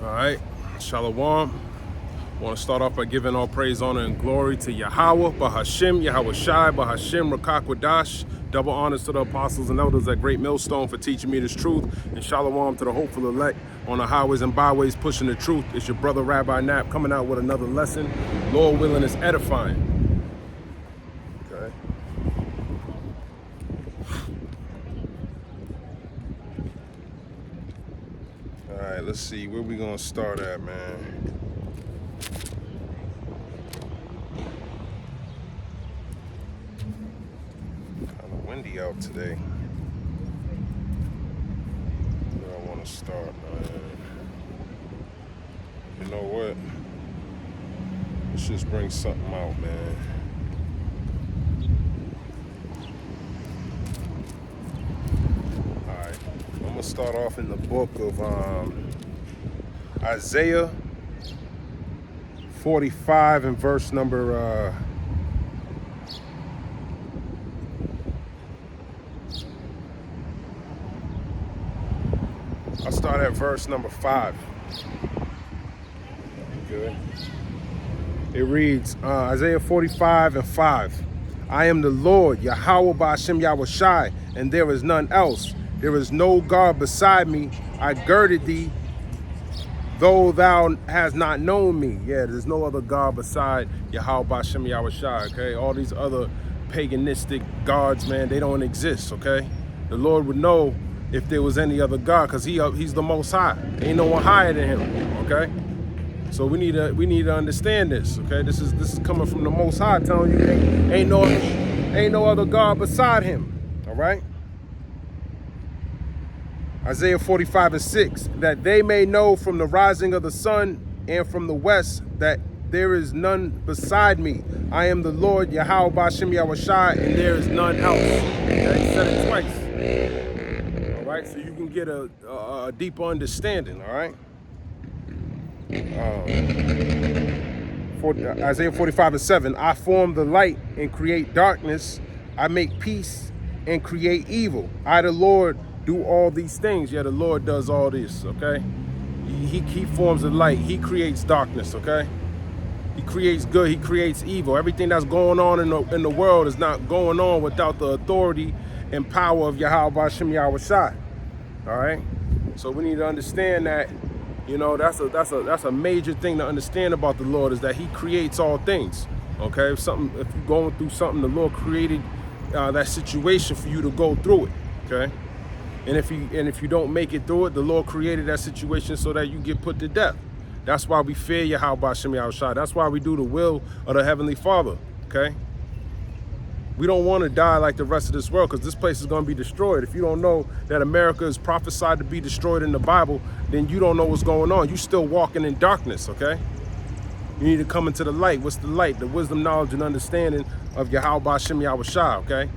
All right, Shalom. I want to start off by giving all praise, honor, and glory to Yahweh, Bahashim, Yahweh Shai, Bahashim, Rakak Wadash. Double honors to the apostles and elders at Great Millstone for teaching me this truth. And Shalom to the hopeful elect on the highways and byways pushing the truth. It's your brother Rabbi Knapp coming out with another lesson. Lord willing, is edifying. Okay. All right, let's see where we gonna start at, man. Kind of windy out today. Where I want to start, man. You know what? Let's just bring something out, man. All right, I'm gonna start off in the book of Isaiah 45 and verse number I'll start at verse number 5. Good. It reads, Isaiah 45 and 5. I am the Lord, Yahweh Ba'ashem Yahweh Shai, and there is none else. There is no God beside me. I girded thee, though thou hast not known me. Yeah, there's no other God beside Yahweh Ba'ashem Yahweh Shai, okay? All these other paganistic gods, man, they don't exist, okay? The Lord would know if there was any other God, because he's the most high. Ain't no one higher than him, okay? So we need to understand this, okay? This is coming from the Most High, telling you ain't no other God beside him, all right? Isaiah 45 and 6, that they may know from the rising of the sun and from the west that there is none beside me. I am the Lord, Yahweh Ba'ashem Yahweh Shai, and there is none else. Okay? He said it twice. All right, so you can get a deeper understanding, all right? Isaiah 45 and 7, I form the light and create darkness. I make peace and create evil. I, the Lord, do all these things. Yeah, the Lord does all this, okay? He forms the light. He creates darkness, okay? He creates good. He creates evil. Everything that's going on in the world is not going on without the authority and power of Yahweh Ba'ashem Yahweh Shai. All right? So we need to understand that, you know, that's a major thing to understand about the Lord, is that he creates all things. Okay? If you're going through something, the Lord created that situation for you to go through it. Okay? And if you don't make it through it, the Lord created that situation so that you get put to death. That's why we fear Yahweh Ba'ashem Yahweh Shai. That's why we do the will of the Heavenly Father. Okay? We don't want to die like the rest of this world, because this place is going to be destroyed. If you don't know that America is prophesied to be destroyed in the Bible, then you don't know what's going on. You're still walking in darkness, okay? You need to come into the light. What's the light? The wisdom, knowledge, and understanding of Yahweh Ba'ashem Yahweh Shai, okay?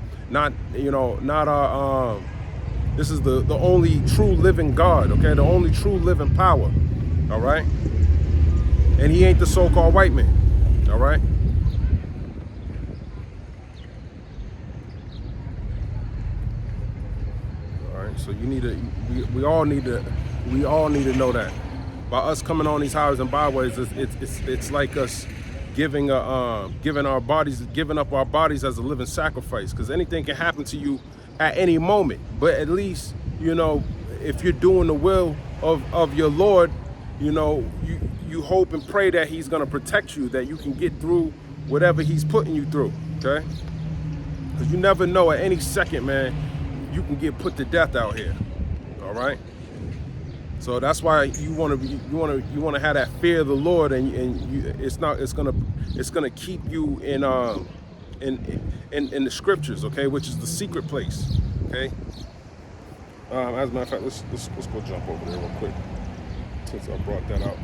This is the only true living God, okay? The only true living power, all right? And he ain't the so-called white man, all right? So we all need to know that. By us coming on these highways and byways, it's like us giving up our bodies as a living sacrifice, because anything can happen to you at any moment. But at least, you know, if you're doing the will of your Lord, you know, you hope and pray that he's gonna protect you, that you can get through whatever he's putting you through, okay? Because you never know, at any second, man, you can get put to death out here. All right. So that's why you want to have that fear of the Lord, and it's gonna keep you in the scriptures, okay, which is the secret place, okay. As a matter of fact, let's go jump over there real quick since I brought that out.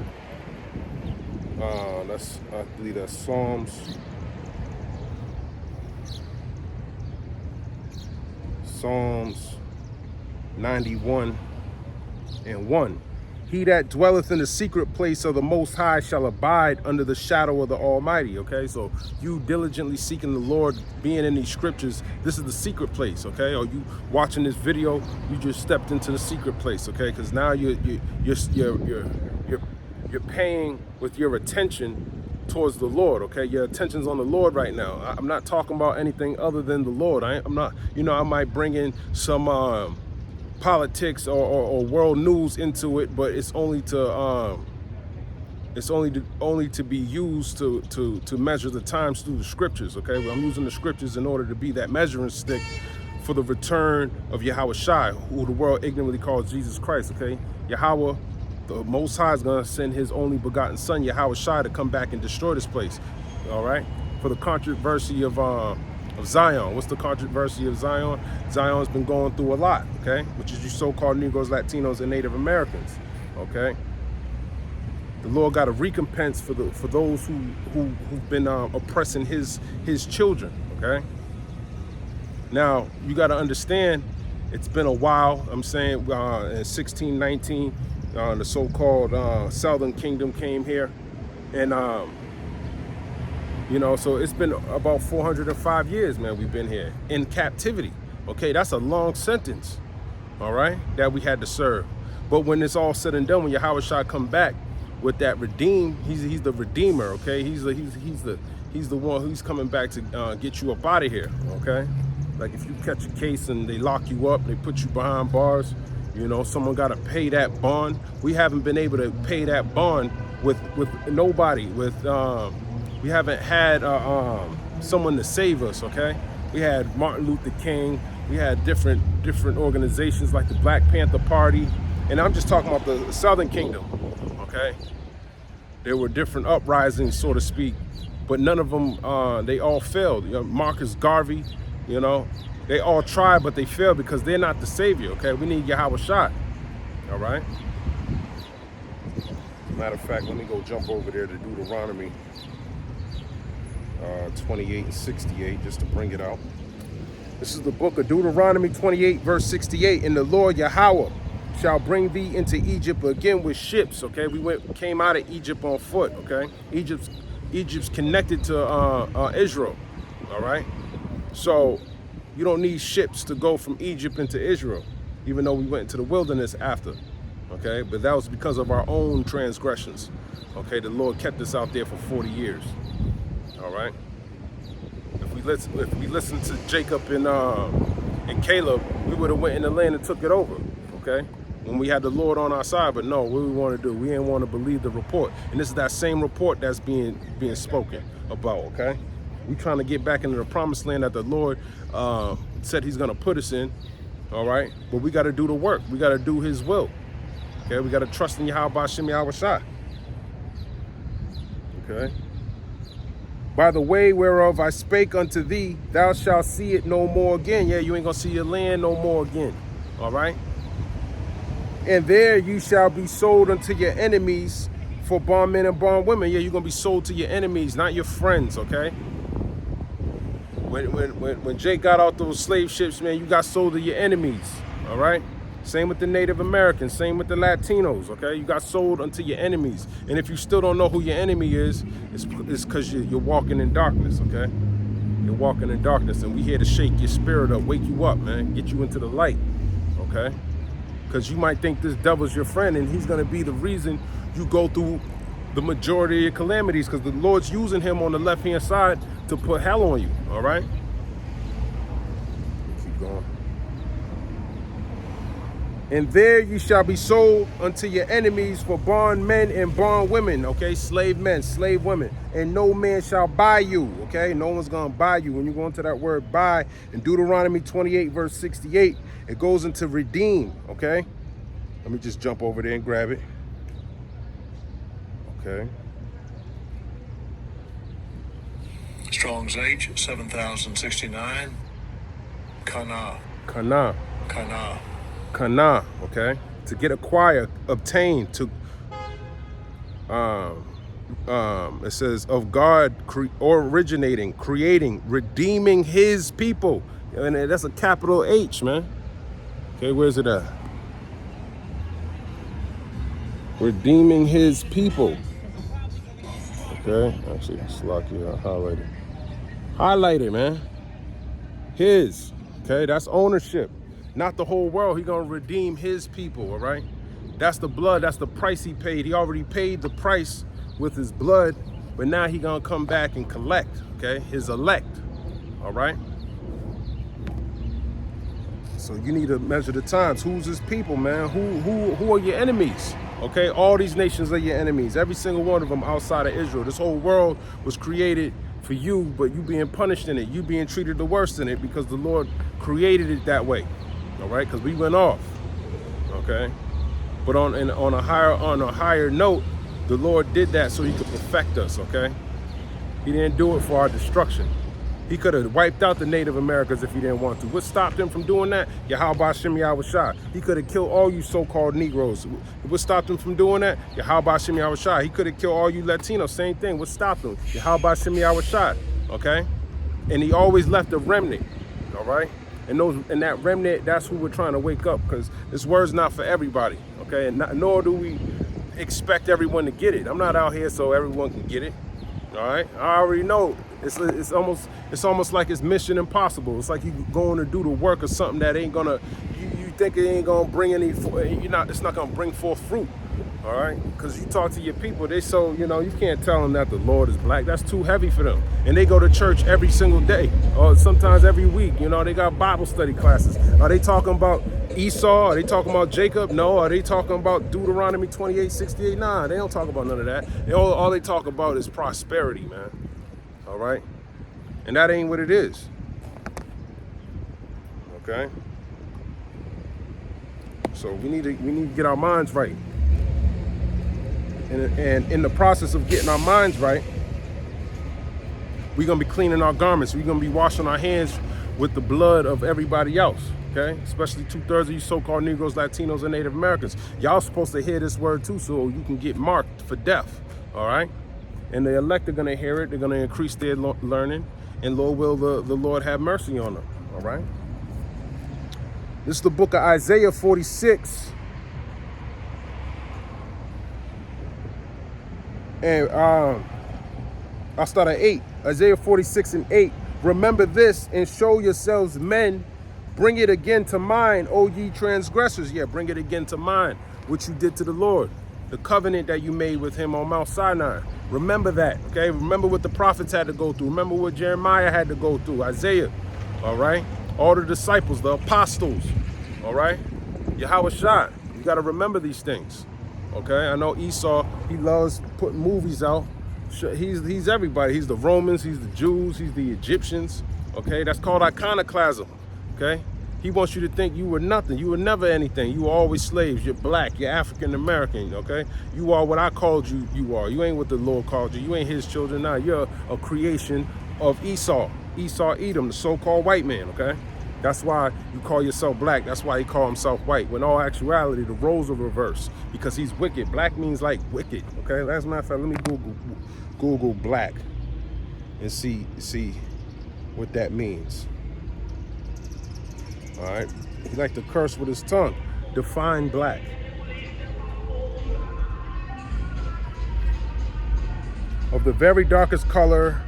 I believe that's Psalms 91 and 1. He that dwelleth in the secret place of the Most High shall abide under the shadow of the Almighty, okay? So you diligently seeking the Lord, being in these scriptures, this is the secret place, okay? Or you watching this video, you just stepped into the secret place, okay? Because now you're you're you're paying with your attention towards the Lord, okay? Your attention's on the Lord right now. I'm not talking about anything other than the Lord. I'm not, I might bring in some politics or world news into it, but it's only to only to be used to measure the times through the scriptures, okay? Well, I'm using the scriptures in order to be that measuring stick for the return of Yahweh Shai, who the world ignorantly calls Jesus Christ, okay? Yahweh, the Most High, is going to send his only begotten son, Yahweh Shai, to come back and destroy this place, all right? For the controversy of Zion. What's the controversy of Zion? Zion's been going through a lot, okay? Which is you so-called Negroes, Latinos, and Native Americans, okay? The Lord got a recompense for those who've been oppressing his children, okay? Now, you got to understand, it's been a while. I'm saying in 1619, the so-called Southern Kingdom came here. And, so it's been about 405 years, man, we've been here in captivity. Okay, that's a long sentence, all right, that we had to serve. But when it's all said and done, when Yahweh Shai come back with that redeem, he's the redeemer, okay? He's the one who's coming back to get you up out of here, okay? Like if you catch a case and they lock you up, they put you behind bars, someone got to pay that bond. We haven't been able to pay that bond with nobody. We haven't had someone to save us, okay? We had Martin Luther King. We had different organizations like the Black Panther Party. And I'm just talking about the Southern Kingdom, okay? There were different uprisings, so to speak, but none of them, they all failed. Marcus Garvey, they all tried, but they failed because they're not the savior, okay? We need Yahweh Shai, all right? Matter of fact, let me go jump over there to Deuteronomy 28 and 68, just to bring it out. This is the book of Deuteronomy 28, verse 68. And the Lord Yahweh shall bring thee into Egypt again with ships, okay? We came out of Egypt on foot, okay? Egypt's connected to Israel, all right? So you don't need ships to go from Egypt into Israel, even though we went into the wilderness after, okay? But that was because of our own transgressions, okay? The Lord kept us out there for 40 years, all right? If we listened to Jacob and Caleb, we would have went in the land and took it over, okay? When we had the Lord on our side, but no, what we want to do, we didn't want to believe the report. And this is that same report that's being spoken about, okay? We trying to get back into the promised land that the Lord said he's going to put us in, all right? But we got to do the work. We got to do his will, okay? We got to trust in Yahweh Hashem Yahweh Shai, okay? By the way whereof I spake unto thee, thou shalt see it no more again. Yeah, you ain't going to see your land no more again, all right? And there you shall be sold unto your enemies for bondmen and bondwomen. Yeah, you're going to be sold to your enemies, not your friends, okay? When Jake got out those slave ships, man, you got sold to your enemies, all right? Same with the Native Americans, same with the Latinos, okay? You got sold unto your enemies. And if you still don't know who your enemy is, it's because you're walking in darkness, okay? You're walking in darkness, and we here to shake your spirit up, wake you up, man, get you into the light, okay? Because you might think this devil's your friend, and he's going to be the reason you go through the majority of your calamities, because the Lord's using him on the left-hand side to put hell on you, all right? Keep going. And there you shall be sold unto your enemies for bondmen and bondwomen, okay? Slave men, slave women. And no man shall buy you, okay? No one's going to buy you. When you go into that word buy, in Deuteronomy 28, verse 68, it goes into redeem, okay? Let me just jump over there and grab it. Okay. Strong's H, 7069. Kana. Kana. Kana. Kana, okay? To get, acquire, obtain, to, it says, of God originating, creating, redeeming his people. And that's a capital H, man. Okay, where's it at? Redeeming his people. Okay, actually, Slakia, highlighted. Highlighted, man. His, okay, that's ownership. Not the whole world. He's going to redeem his people, all right? That's the blood. That's the price he paid. He already paid the price with his blood, but now he gonna come back and collect, okay? His elect, all right? So you need to measure the times. Who's his people, man? Who are your enemies? Okay, all these nations are your enemies. Every single one of them outside of Israel. This whole world was created for you, but you being punished in it. You being treated the worst in it because the Lord created it that way. All right, because we went off. Okay, but on a higher note, the Lord did that so he could perfect us. Okay, he didn't do it for our destruction. He could have wiped out the Native Americans if he didn't want to. What stopped him from doing that? Yahweh Shem Yahushua. He could have killed all you so-called Negroes. What stopped him from doing that? Yahweh Shem Yahushua. He could have killed all you Latinos. Same thing. What stopped him? Yahweh Shem Yahushua. Okay? And he always left a remnant. All right? And that remnant, that's who we're trying to wake up, because this word's not for everybody. Okay? And nor do we expect everyone to get it. I'm not out here so everyone can get it. All right, I already know it's almost like it's mission impossible. It's like you going to do the work of something that ain't gonna, you think it ain't gonna bring any, it's not gonna bring forth fruit. All right, because you talk to your people, you can't tell them that the Lord is black. That's too heavy for them. And they go to church every single day, or sometimes every week. They got Bible study classes. Are they talking about Esau? Are they talking about Jacob? No. Are they talking about Deuteronomy 28:68? Nah, they don't talk about none of that. All they talk about is prosperity, man. All right, and that ain't what it is. Okay, so we need to get our minds right. And in the process of getting our minds right, we're going to be cleaning our garments. We're going to be washing our hands with the blood of everybody else, okay? Especially 2/3 of you so-called Negroes, Latinos, and Native Americans. Y'all supposed to hear this word too, so you can get marked for death, all right? And the elect are going to hear it. They're going to increase their learning, and Lord will the Lord have mercy on them, all right? This is the book of Isaiah 46. And I'll start at 8. Isaiah 46:8. Remember this and show yourselves men. Bring it again to mind, O ye transgressors. Yeah, bring it again to mind what you did to the Lord. The covenant that you made with him on Mount Sinai. Remember that, okay? Remember what the prophets had to go through. Remember what Jeremiah had to go through. Isaiah, all right? All the disciples, the apostles, all right? Yahweh Shah. You got to remember these things. Okay, I know Esau, he loves putting movies out. He's everybody. He's the Romans, he's the Jews, he's the Egyptians. Okay, that's called iconoclasm. Okay, he wants you to think you were nothing. You were never anything. You were always slaves. You're black, you're African American. Okay, you are what I called you, you are. You ain't what the Lord called you. You ain't his children now. You're a creation of Esau, Edom, the so-called white man, okay? That's why you call yourself black. That's why he called himself white. When in all actuality, the roles are reversed because he's wicked. Black means like wicked. Okay. As a matter of fact, let me Google black and see what that means. All right. He liked to curse with his tongue. Define black. Of the very darkest color,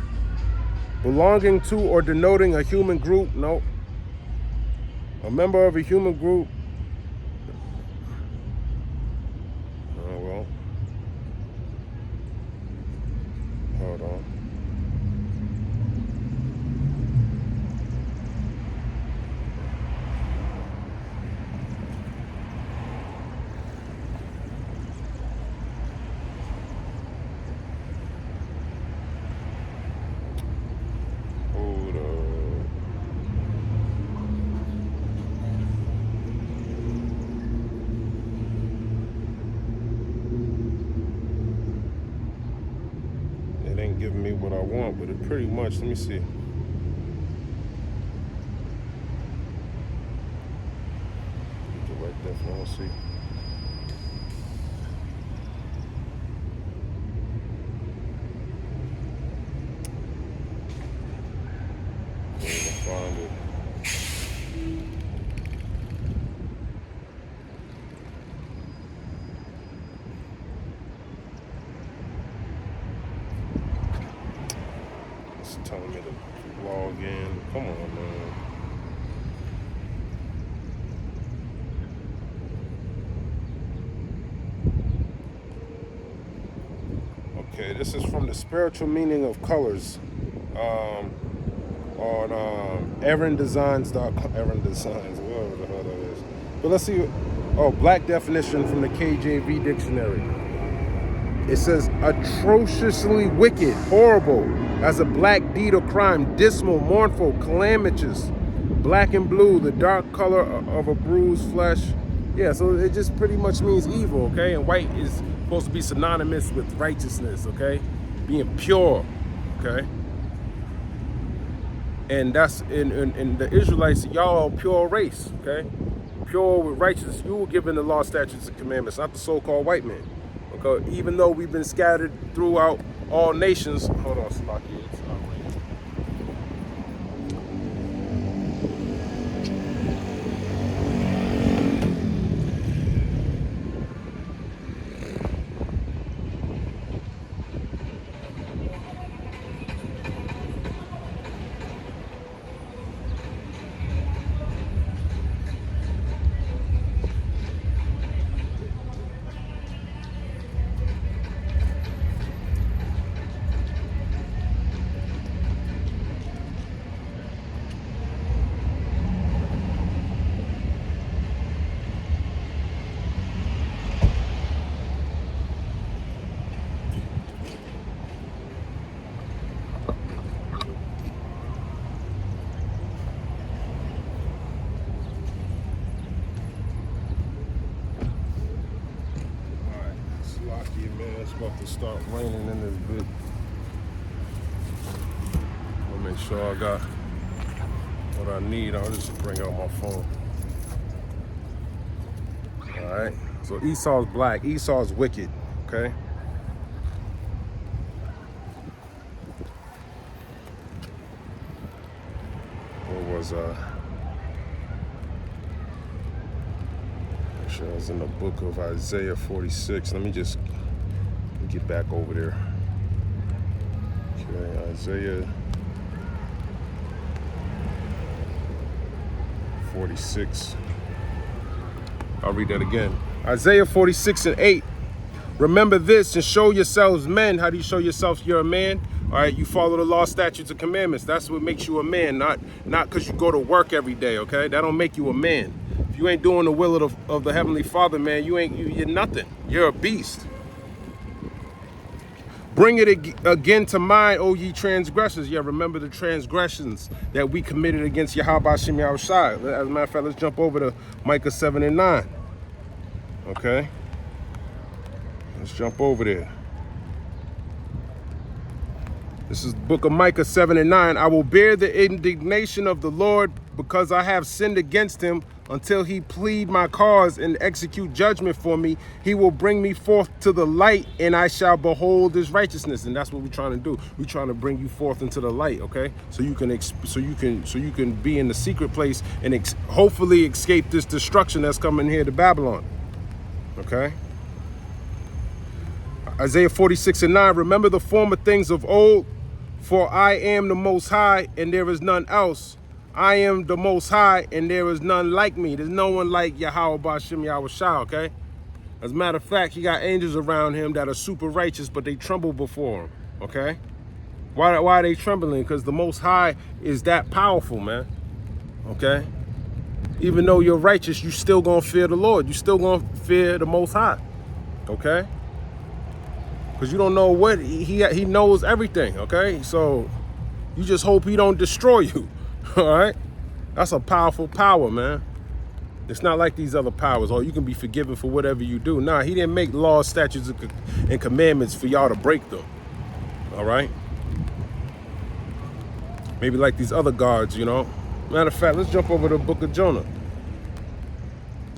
belonging to or denoting a human group. Nope. A member of a human group. Oh, well. Hold on. Giving me what I want, but it pretty much, let me see. Right there, I don't see. Find it. Telling me to log in. Come on, man. Okay, this is from the Spiritual Meaning of Colors on AaronDesigns.com. Aaron Designs, whatever the hell that is. But let's see. Oh, black definition from the KJV dictionary. It says atrociously wicked, horrible, as a black deed or crime, dismal, mournful, calamitous. Black and blue, the dark color of a bruised flesh. Yeah, so it just pretty much means evil, okay? And white is supposed to be synonymous with righteousness, okay? Being pure, okay? And that's in the Israelites, y'all are a pure race, okay? Pure with righteousness. You were given the law, statutes, and commandments, not the so-called white man. Okay, even though we've been scattered throughout all nations. Hold on, Slocky. It's raining. Man, it's about to start raining in this bit. I'll make sure I got what I need. I'll just bring out my phone. All right. So Esau's black. Esau's wicked. Okay. What was Actually, I was in the book of Isaiah 46. Let me just get back over there. Okay, Isaiah 46. I'll read that again. Isaiah 46:8. Remember this and show yourselves men. How do you show yourself you're a man? All right, you follow the law, statutes, and commandments. That's what makes you a man, not because you go to work every day, okay? That don't make you a man. If you ain't doing the will of the Heavenly Father, man, you're nothing. You're a beast. Bring it again to mind, O ye transgressors. Yeah, remember the transgressions that we committed against Yahweh Shem Yahushai. As a matter of fact, let's jump over to Micah 7:9. Okay? Let's jump over there. This is the book of Micah 7:9. I will bear the indignation of the Lord because I have sinned against him until he plead my cause and execute judgment for me. He will bring me forth to the light and I shall behold his righteousness. And that's what we're trying to do. We're trying to bring you forth into the light, okay? So you can be in the secret place and hopefully escape this destruction that's coming here to Babylon. Okay? Isaiah 46:9. Remember the former things of old, for I am the Most High and there is none else. I am the Most High, and there is none like me. There's no one like Yahweh Ba'Shem Yahushua, okay? As a matter of fact, he got angels around him that are super righteous, but they tremble before him, okay? Why are they trembling? Because the Most High is that powerful, man, okay? Even though you're righteous, you still gonna fear the Lord. You still gonna fear the Most High, okay? Because you don't know what, he knows everything, okay? So you just hope he don't destroy you. All right, that's a powerful power, man. It's not like these other powers. Oh, you can be forgiven for whatever you do. Nah, he didn't make laws, statutes, and commandments for y'all to break them. All right. Maybe like these other gods, you know. Matter of fact, let's jump over to the book of Jonah.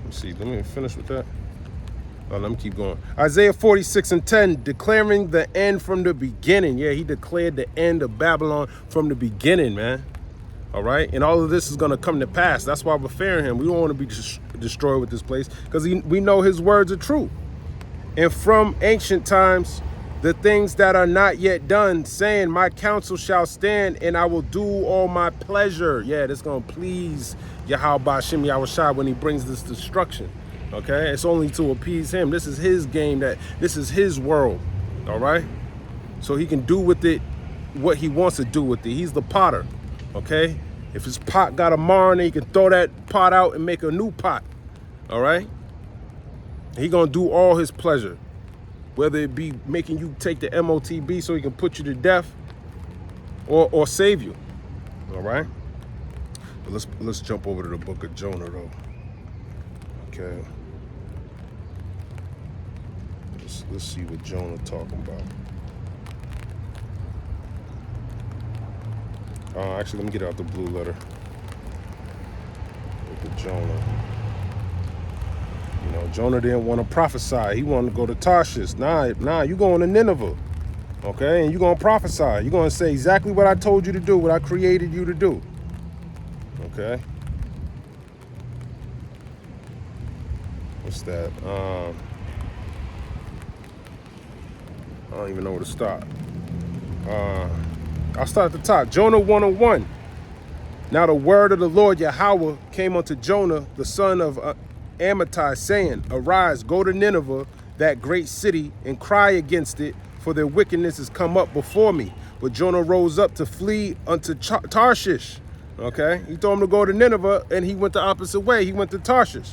Let's see. Let me finish with that. Oh, let me keep going. Isaiah 46:10, declaring the end from the beginning. Yeah, he declared the end of Babylon from the beginning, man. All right, and all of this is going to come to pass. That's why we're fearing him. We don't want to be destroyed with this place because we know his words are true. And from ancient times, the things that are not yet done, saying, my counsel shall stand and I will do all my pleasure. Yeah, that's going to please Yahweh Ba'Shem Yahushua when he brings this destruction. Okay, it's only to appease him. This is his game. This is his world. All right. so he can do with it what he wants to do with it. He's the potter, okay? If his pot got a marn, he can throw that pot out and make a new pot, all right? He gonna do all his pleasure, whether it be making you take the MOTB so he can put you to death or save you, all right? But let's jump over to the book of Jonah though, okay? Let's see what Jonah talking about. Actually, let me get out the blue letter. Look at Jonah. You know, Jonah didn't want to prophesy. He wanted to go to Tarshish. Nah, you going to Nineveh, okay? And you going to prophesy. You're going to say exactly what I told you to do, what I created you to do, okay? What's that? I don't even know where to start. I'll start at the top. Jonah 1:1. Now the word of the Lord Yahweh came unto Jonah, the son of Amittai, saying, Arise, go to Nineveh, that great city, and cry against it, for their wickedness is come up before me. But Jonah rose up to flee unto Tarshish. Okay? He told him to go to Nineveh, and he went the opposite way. He went to Tarshish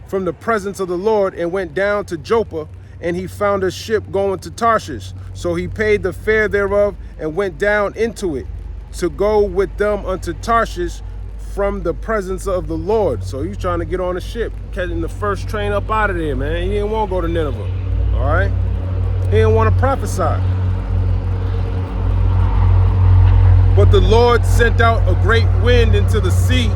from the presence of the Lord and went down to Joppa, and he found a ship going to Tarshish. So he paid the fare thereof and went down into it to go with them unto Tarshish from the presence of the Lord. So he was trying to get on a ship, catching the first train up out of there, man. He didn't want to go to Nineveh, all right? He didn't want to prophesy. But the Lord sent out a great wind into the sea,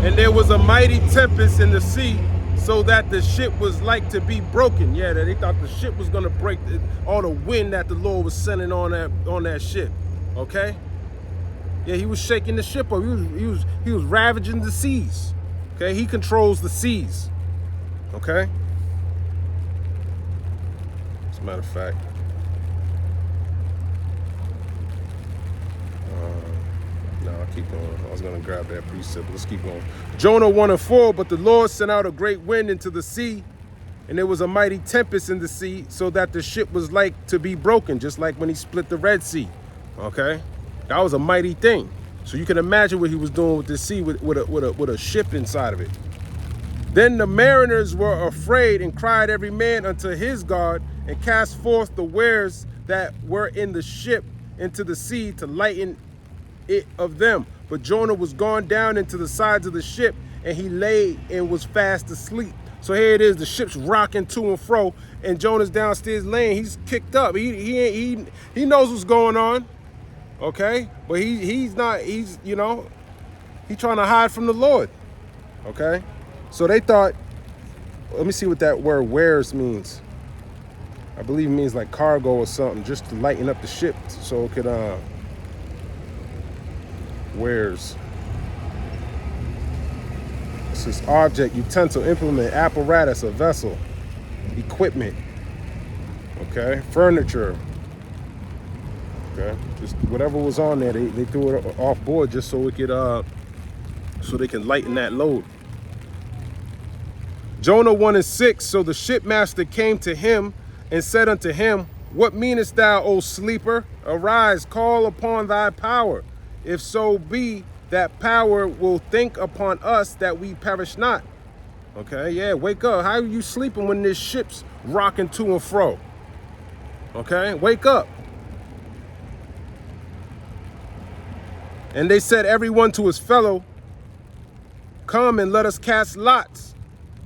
and there was a mighty tempest in the sea, so that the ship was like to be broken. Yeah, they thought the ship was gonna break, all the wind that the Lord was sending on that ship. Okay? Yeah, he was shaking the ship up. He was ravaging the seas. Okay, he controls the seas. Okay? As a matter of fact. No, I'll keep going. I was going to grab that precept. Let's keep going. Jonah 1:4, but the Lord sent out a great wind into the sea, and there was a mighty tempest in the sea, so that the ship was like to be broken, just like when he split the Red Sea. Okay? That was a mighty thing. So you can imagine what he was doing with the sea with a ship inside of it. Then the mariners were afraid and cried every man unto his God, and cast forth the wares that were in the ship into the sea to lighten it of them. But Jonah was gone down into the sides of the ship, and he lay and was fast asleep. So here it is, the ship's rocking to and fro, and Jonah's downstairs laying. He's kicked up. He knows what's going on, okay? But he's you know, he's trying to hide from the Lord, okay? So they thought, let me see what that word wares means. I believe it means like cargo or something, just to lighten up the ship so it could wares. This is object, utensil, implement, apparatus, a vessel, equipment, okay, furniture, okay, just whatever was on there, they threw it off board just so it could so they can lighten that load. Jonah 1:6, so the shipmaster came to him and said unto him, What meanest thou, O sleeper? Arise, call upon thy power. If so be that power will think upon us that we perish not. Okay, yeah, wake up. How are you sleeping when this ship's rocking to and fro? Okay, wake up. And they said, everyone to his fellow, Come and let us cast lots,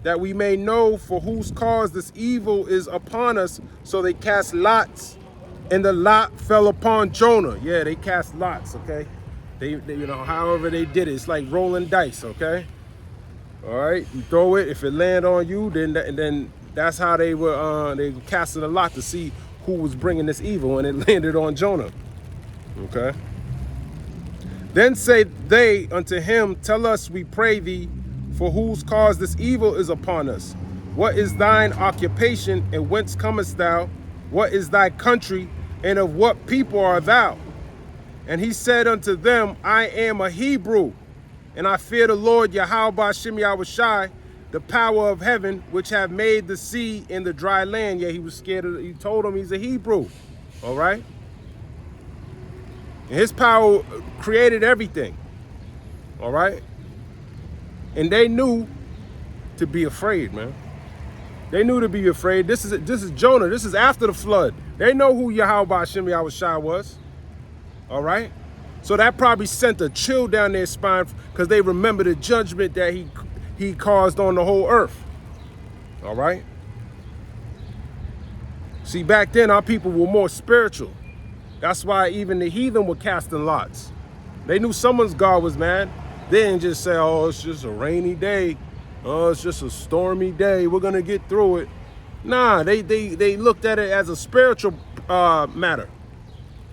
that we may know for whose cause this evil is upon us. So they cast lots, and the lot fell upon Jonah. Yeah, they cast lots, okay? They you know, however they did it, it's like rolling dice, okay? All right, you throw it. If it land on you, then that's how they were casting a lot to see who was bringing this evil, and it landed on Jonah. Okay. Then say they unto him, Tell us, we pray thee, for whose cause this evil is upon us. What is thine occupation, and whence comest thou? What is thy country, and of what people art thou? And he said unto them, I am a Hebrew, and I fear the Lord Yahweh Ba'Shem Yahushai, the power of heaven, which have made the sea and the dry land. Yeah, he was scared of, he told him he's a Hebrew, all right? And his power created everything. All right? And they knew to be afraid, man. They knew to be afraid. This is Jonah. This is after the flood. They know who Yahweh Hashem Yahushua was. All right? So that probably sent a chill down their spine because they remember the judgment that he caused on the whole earth. All right? See, back then our people were more spiritual. That's why even the heathen were casting lots. They knew someone's God was mad. They didn't just say, oh, it's just a rainy day. Oh, it's just a stormy day. We're going to get through it. Nah, they looked at it as a spiritual matter.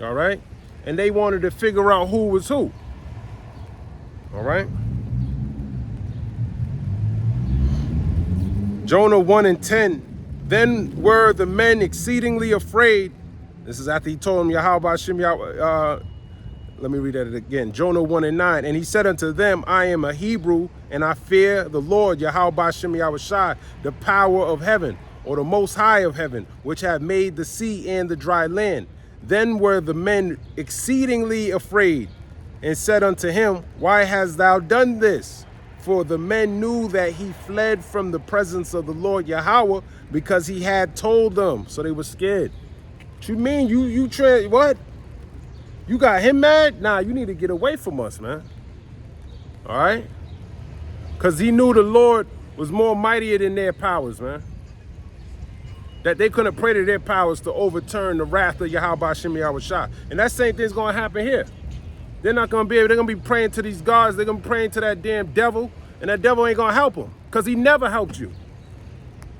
All right? And they wanted to figure out who was who. All right? Jonah 1:10. Then were the men exceedingly afraid. This is after he told them, Yahweh Hashem Yahweh. Let me read that again. Jonah 1:9. And he said unto them, I am a Hebrew, and I fear the Lord, Yahweh Hashem Yahushua, the power of heaven, or the most high of heaven, which have made the sea and the dry land. Then were the men exceedingly afraid, and said unto him, why hast thou done this? For the men knew that he fled from the presence of the Lord Yahweh, because he had told them. So they were scared. What you mean? What? You got him mad? Nah, you need to get away from us, man. All right? Because he knew the Lord was more mightier than their powers, man. That they couldn't pray to their powers to overturn the wrath of Yahweh Hashem Yahushua. And that same thing's going to happen here. They're not going to be able, they're going to be praying to these gods. They're going to be praying to that damn devil. And that devil ain't going to help them. Because he never helped you.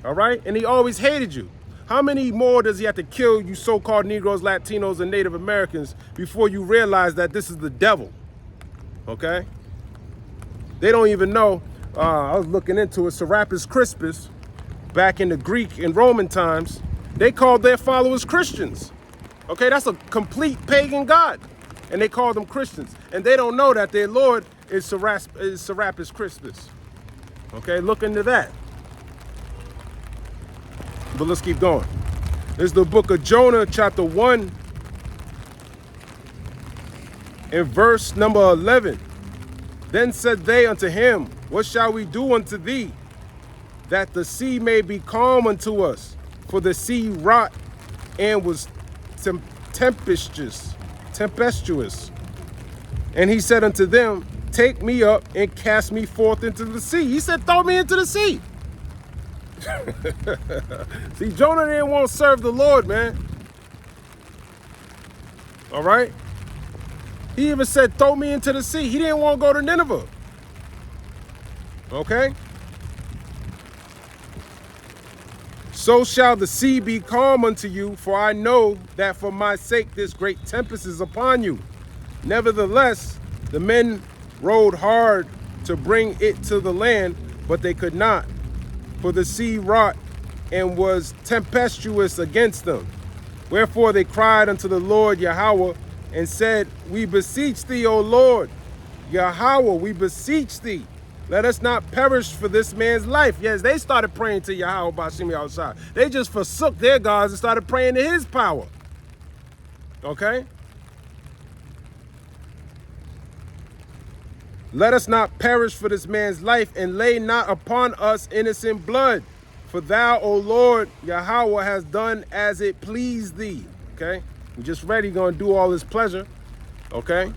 All right? And he always hated you. How many more does he have to kill you so-called Negroes, Latinos, and Native Americans before you realize that this is the devil? Okay? They don't even know. I was looking into it. Serapis Crispus, back in the Greek and Roman times, they called their followers Christians. Okay? That's a complete pagan god. And they called them Christians. And they don't know that their Lord is Serapis Crispus. Okay? Look into that. But let's keep going. This is the book of Jonah, chapter 1, and verse number 11. Then said they unto him, what shall we do unto thee, that the sea may be calm unto us? For the sea wrought and was tempestuous. And he said unto them, take me up and cast me forth into the sea. He said, throw me into the sea. See, Jonah didn't want to serve the Lord, man. All right? He even said, throw me into the sea. He didn't want to go to Nineveh. Okay? So shall the sea be calm unto you, for I know that for my sake this great tempest is upon you. Nevertheless, the men rowed hard to bring it to the land, but they could not. For the sea wrought and was tempestuous against them. Wherefore they cried unto the Lord Yahweh and said, we beseech thee, O Lord, Yahweh, we beseech thee, let us not perish for this man's life. Yes, they started praying to Yahweh Bashim Yahushua. They just forsook their gods and started praying to his power. Okay? Let us not perish for this man's life, and lay not upon us innocent blood. For thou, O Lord, Yahweh, has done as it pleased thee. Okay? We just ready, going to do all his pleasure. Okay?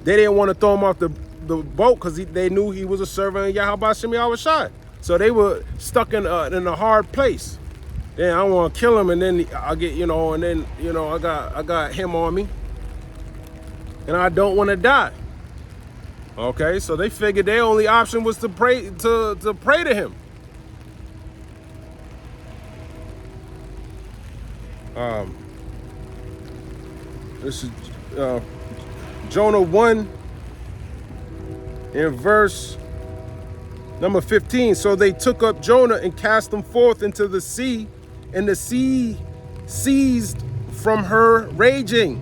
They didn't want to throw him off the boat because they knew he was a servant of Yahweh Hashem Yahushua. So they were stuck in a hard place. Then I want to kill him, and then I get, and then, I got him on me. And I don't want to die. Okay, so they figured their only option was to pray to him. This is Jonah 1 in verse number 15. So they took up Jonah and cast him forth into the sea, and the sea ceased from her raging.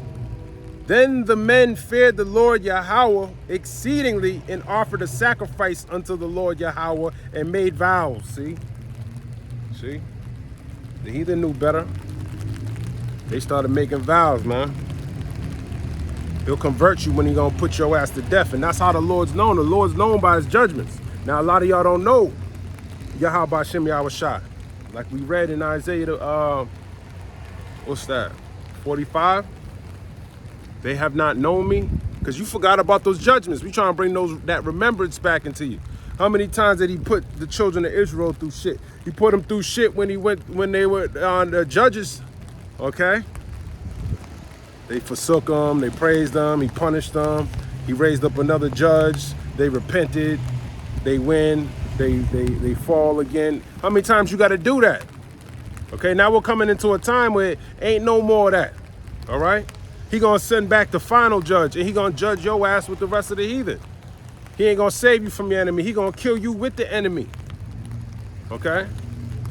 Then the men feared the Lord Yahweh exceedingly, and offered a sacrifice unto the Lord Yahweh, and made vows. See? The heathen knew better. They started making vows, man. He'll convert you when he gonna put your ass to death. And that's how the Lord's known. The Lord's known by his judgments. Now, a lot of y'all don't know Yahweh Hashem Yahushua. Like we read in Isaiah, what's that, 45? They have not known me. Because you forgot about those judgments. We trying to bring that remembrance back into you. How many times did he put the children of Israel through shit? He put them through shit when they were on the judges, okay? They forsook them, they praised them, he punished them. He raised up another judge, they repented, they win, they fall again. How many times you gotta do that? Okay, now we're coming into a time where ain't no more of that, all right? He gonna send back the final judge, and he gonna judge your ass with the rest of the heathen. He ain't gonna save you from your enemy. He gonna kill you with the enemy. Okay?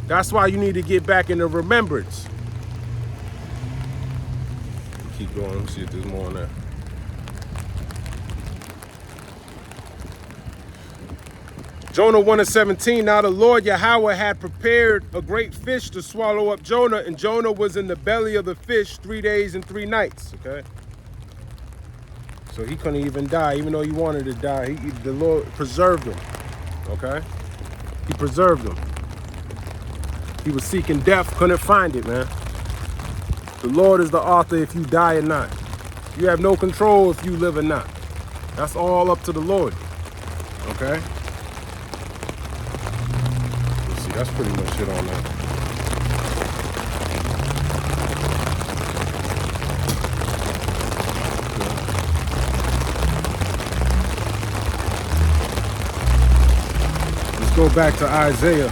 That's why you need to get back into remembrance. Keep going. Let's see if there's more on there. Jonah 1:17. Now the Lord Yahweh had prepared a great fish to swallow up Jonah, and Jonah was in the belly of the fish 3 days and 3 nights. Okay? So he couldn't even die, even though he wanted to die. The Lord preserved him. Okay? He preserved him. He was seeking death, couldn't find it, man. The Lord is the author if you die or not. You have no control if you live or not. That's all up to the Lord. Okay? Let's see, that's pretty much it on that. Let's go back to Isaiah.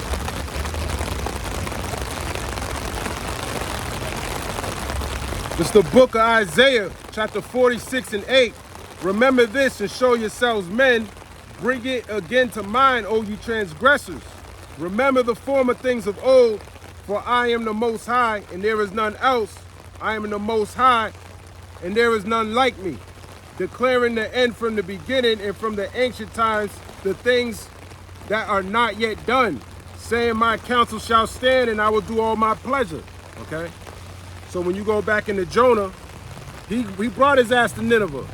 It's the book of Isaiah, chapter 46 and 8. Remember this and show yourselves men. Bring it again to mind, O you transgressors. Remember the former things of old, for I am the Most High, and there is none else. I am the Most High, and there is none like me. Declaring the end from the beginning and from the ancient times, the things that are not yet done. Saying my counsel shall stand, and I will do all my pleasure. Okay? So when you go back into Jonah, he brought his ass to Nineveh.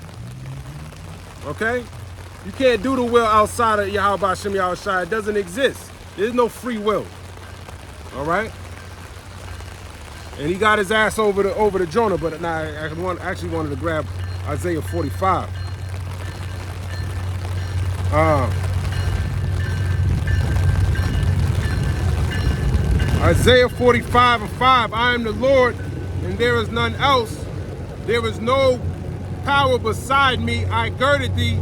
Okay? You can't do the will outside of Yahweh Hashem Yahushua. It doesn't exist. There's no free will. All right? And he got his ass over to Jonah, but now I actually wanted to grab Isaiah 45. Isaiah 45:5. I am the Lord, and there is none else. There is no power beside me. I girded thee,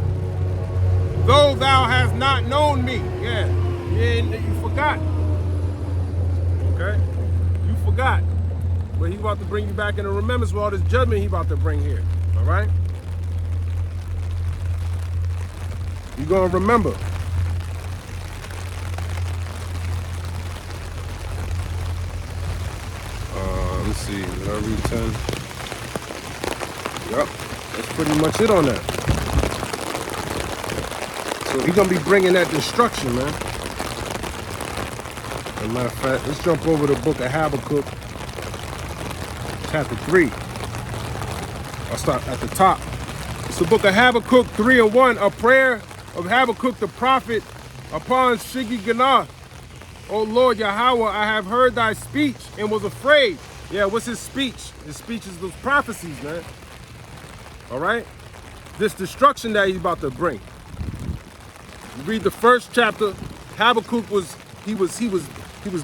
though thou hast not known me. Yeah, you forgot. Okay? You forgot. But he about to bring you back into remembrance with all this judgment he about to bring here. All right? You're going to remember. Let's see, did I read 10? Yep, that's pretty much it on that. So he's gonna be bringing that destruction, man. As a matter of fact, let's jump over to the book of Habakkuk, chapter 3. I'll start at the top. It's the book of Habakkuk 3:1, a prayer of Habakkuk the prophet upon Shigionoth. O Lord Yahweh, I have heard thy speech and was afraid. Yeah, what's his speech? His speech is those prophecies, man. All right? This destruction that he's about to bring. You read the first chapter, Habakkuk was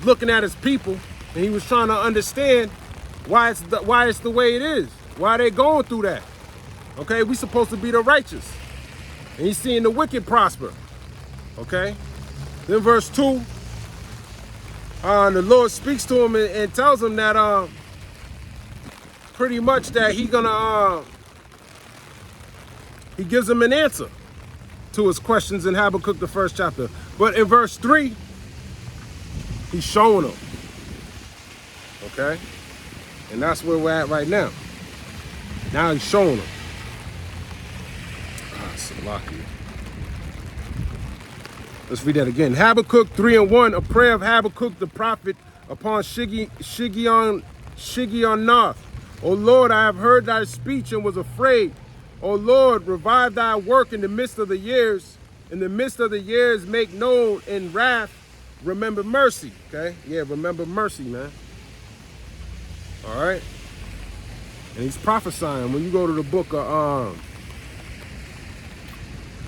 looking at his people, and he was trying to understand why it's the way it is. Why they going through that? Okay, we supposed to be the righteous. And he's seeing the wicked prosper. Okay? Then verse 2, the Lord speaks to him and tells him that pretty much that he gives him an answer to his questions in Habakkuk, the first chapter. But in verse 3, he's showing them. Okay? And that's where we're at right now. Now he's showing them. Salakia. Let's read that again. Habakkuk 3:1, a prayer of Habakkuk the prophet upon Shigionoth. O Lord, I have heard thy speech and was afraid. O Lord, revive thy work in the midst of the years. In the midst of the years, make known in wrath, remember mercy. Okay? Yeah, remember mercy, man. All right? And he's prophesying. When you go to the book of,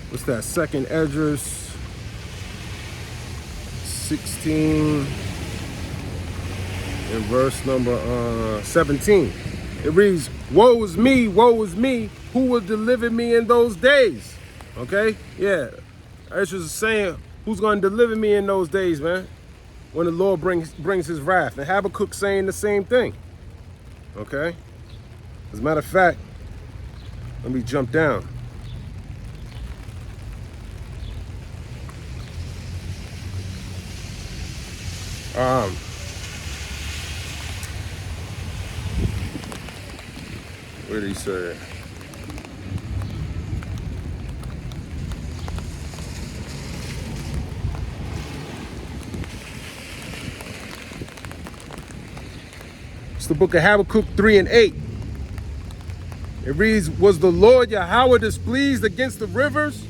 what's that? 2nd Esdras 16 and verse number 17. It reads, woe is me, who will deliver me in those days? Okay? Yeah. Esdras is saying, who's going to deliver me in those days, man? When the Lord brings his wrath. And Habakkuk saying the same thing. Okay? As a matter of fact, let me jump down. Where did he say? It's the book of Habakkuk 3 and 8. It reads, was the Lord Yahweh displeased against the rivers?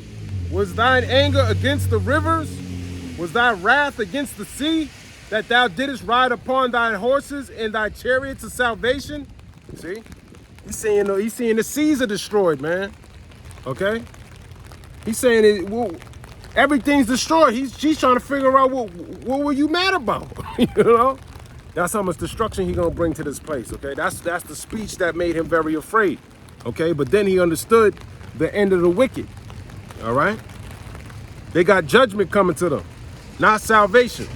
Was thine anger against the rivers? Was thy wrath against the sea, that thou didst ride upon thine horses and thy chariots of salvation? See? He's saying the seas are destroyed, man. Okay? He's saying everything's destroyed. She's trying to figure out what were you mad about? You know? That's how much destruction he's gonna bring to this place. Okay? That's the speech that made him very afraid. Okay, but then he understood the end of the wicked. All right? They got judgment coming to them, not salvation.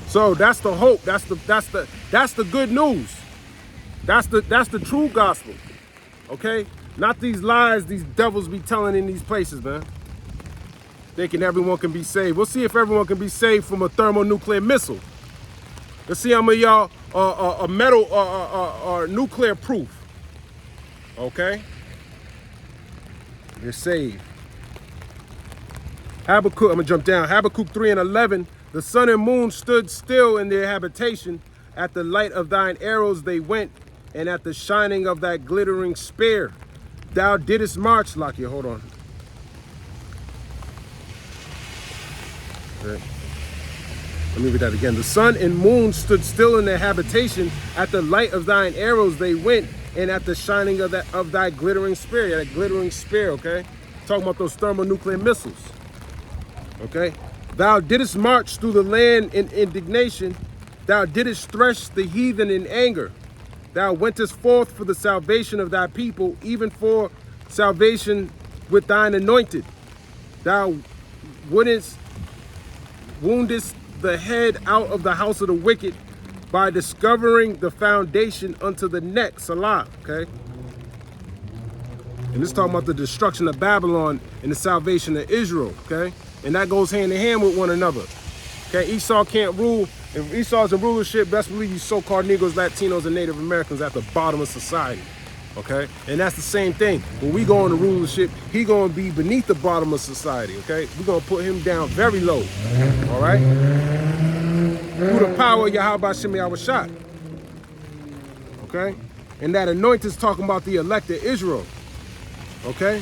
So that's the hope. That's the good news. That's the true gospel. Okay? Not these lies these devils be telling in these places, man. Thinking everyone can be saved. We'll see if everyone can be saved from a thermonuclear missile. Let's see how many of y'all are metal or nuclear proof. Okay? You're saved. Habakkuk, I'm gonna jump down. Habakkuk 3 and 11. The sun and moon stood still in their habitation. At the light of thine arrows they went, and at the shining of thy glittering spear. Thou didst march, Lakia, hold on. Okay. Let me read that again. The sun and moon stood still in their habitation. At the light of thine arrows they went, and at the shining of thy glittering spear. That glittering spear, okay? Talking about those thermonuclear missiles. Okay? Thou didst march through the land in indignation. Thou didst thresh the heathen in anger. Thou wentest forth for the salvation of thy people, even for salvation with thine anointed. Thou woundest the head out of the house of the wicked by discovering the foundation unto the neck. Salah, okay? And this is talking about the destruction of Babylon and the salvation of Israel, okay? And that goes hand in hand with one another. Okay, Esau can't rule. If Esau's in rulership, best believe you so-called Negroes, Latinos, and Native Americans at the bottom of society. Okay? And that's the same thing. When we go into rulership, he gonna be beneath the bottom of society, okay? We're gonna put him down very low. All right? Through the power of Yahweh Shem Yahushua. Okay? And that anointing is talking about the elect of Israel. Okay?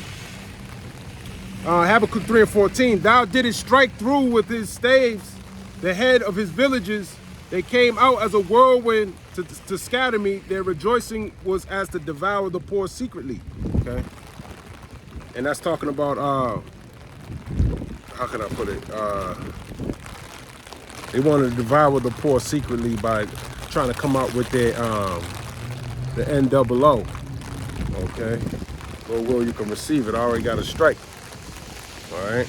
Habakkuk 3 and 14. Thou didst strike through with his staves the head of his villages. They came out as a whirlwind to scatter me. Their rejoicing was as to devour the poor secretly. Okay? And that's talking about, how can I put it? They wanted to devour the poor secretly by trying to come out with their, the NOO. Okay? Well, you can receive it. I already got a strike. All right?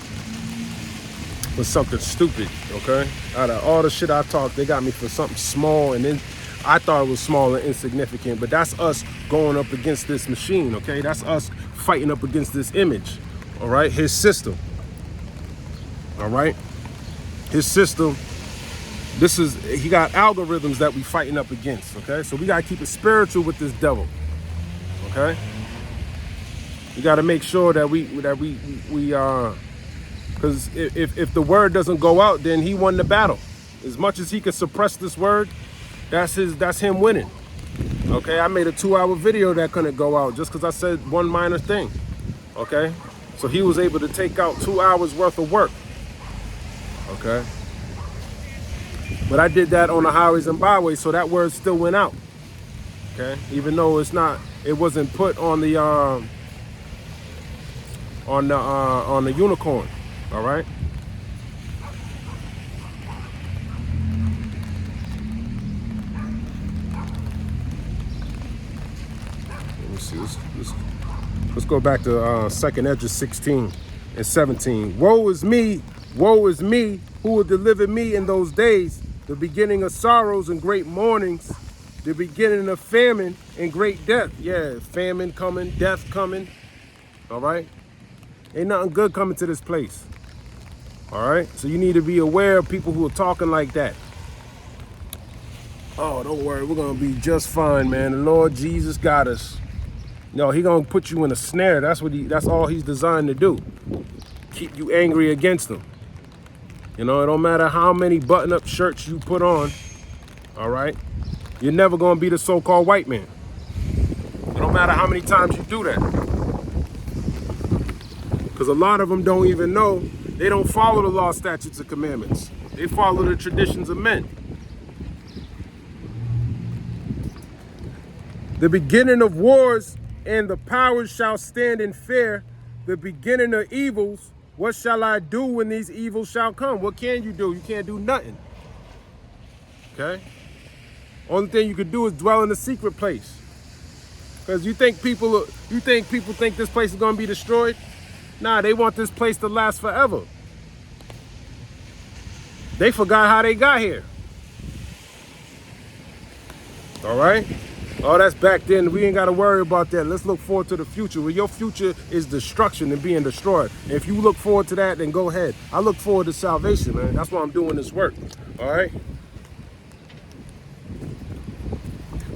For something stupid, okay? Out of all the shit I talked, they got me for something small, and then I thought it was small and insignificant, but that's us going up against this machine, okay? That's us fighting up against this image, all right? His system, all right? His system, he got algorithms that we fighting up against, okay? So we gotta keep it spiritual with this devil, okay? We gotta make sure that we because if the word doesn't go out, then he won the battle. As much as he can suppress this word, that's him winning. Okay, I made a 2-hour video that couldn't go out just because I said one minor thing. Okay, so he was able to take out 2 hours worth of work. Okay, but I did that on the highways and byways, so that word still went out. Okay, even though it wasn't put on the unicorn. All right. Let me see. Let's go back to 2nd Esdras 16 and 17. Woe is me, who will deliver me in those days, the beginning of sorrows and great mournings, the beginning of famine and great death. Yeah, famine coming, death coming. All right. Ain't nothing good coming to this place. All right. So you need to be aware of people who are talking like that. Oh, don't worry. We're going to be just fine, man. The Lord Jesus got us. No, he going to put you in a snare. That's all he's designed to do. Keep you angry against him. You know, it don't matter how many button-up shirts you put on. All right. You're never going to be the so-called white man. It don't matter how many times you do that. Because a lot of them don't even know. They don't follow the law, statutes, and commandments. They follow the traditions of men. The beginning of wars and the powers shall stand in fear. The beginning of evils. What shall I do when these evils shall come? What can you do? You can't do nothing. Okay? Only thing you could do is dwell in the secret place. Because you think people think this place is going to be destroyed? Nah, they want this place to last forever. They forgot how they got here. All right? Oh, that's back then. We ain't got to worry about that. Let's look forward to the future. Well, your future is destruction and being destroyed. And if you look forward to that, then go ahead. I look forward to salvation, man. That's why I'm doing this work. All right?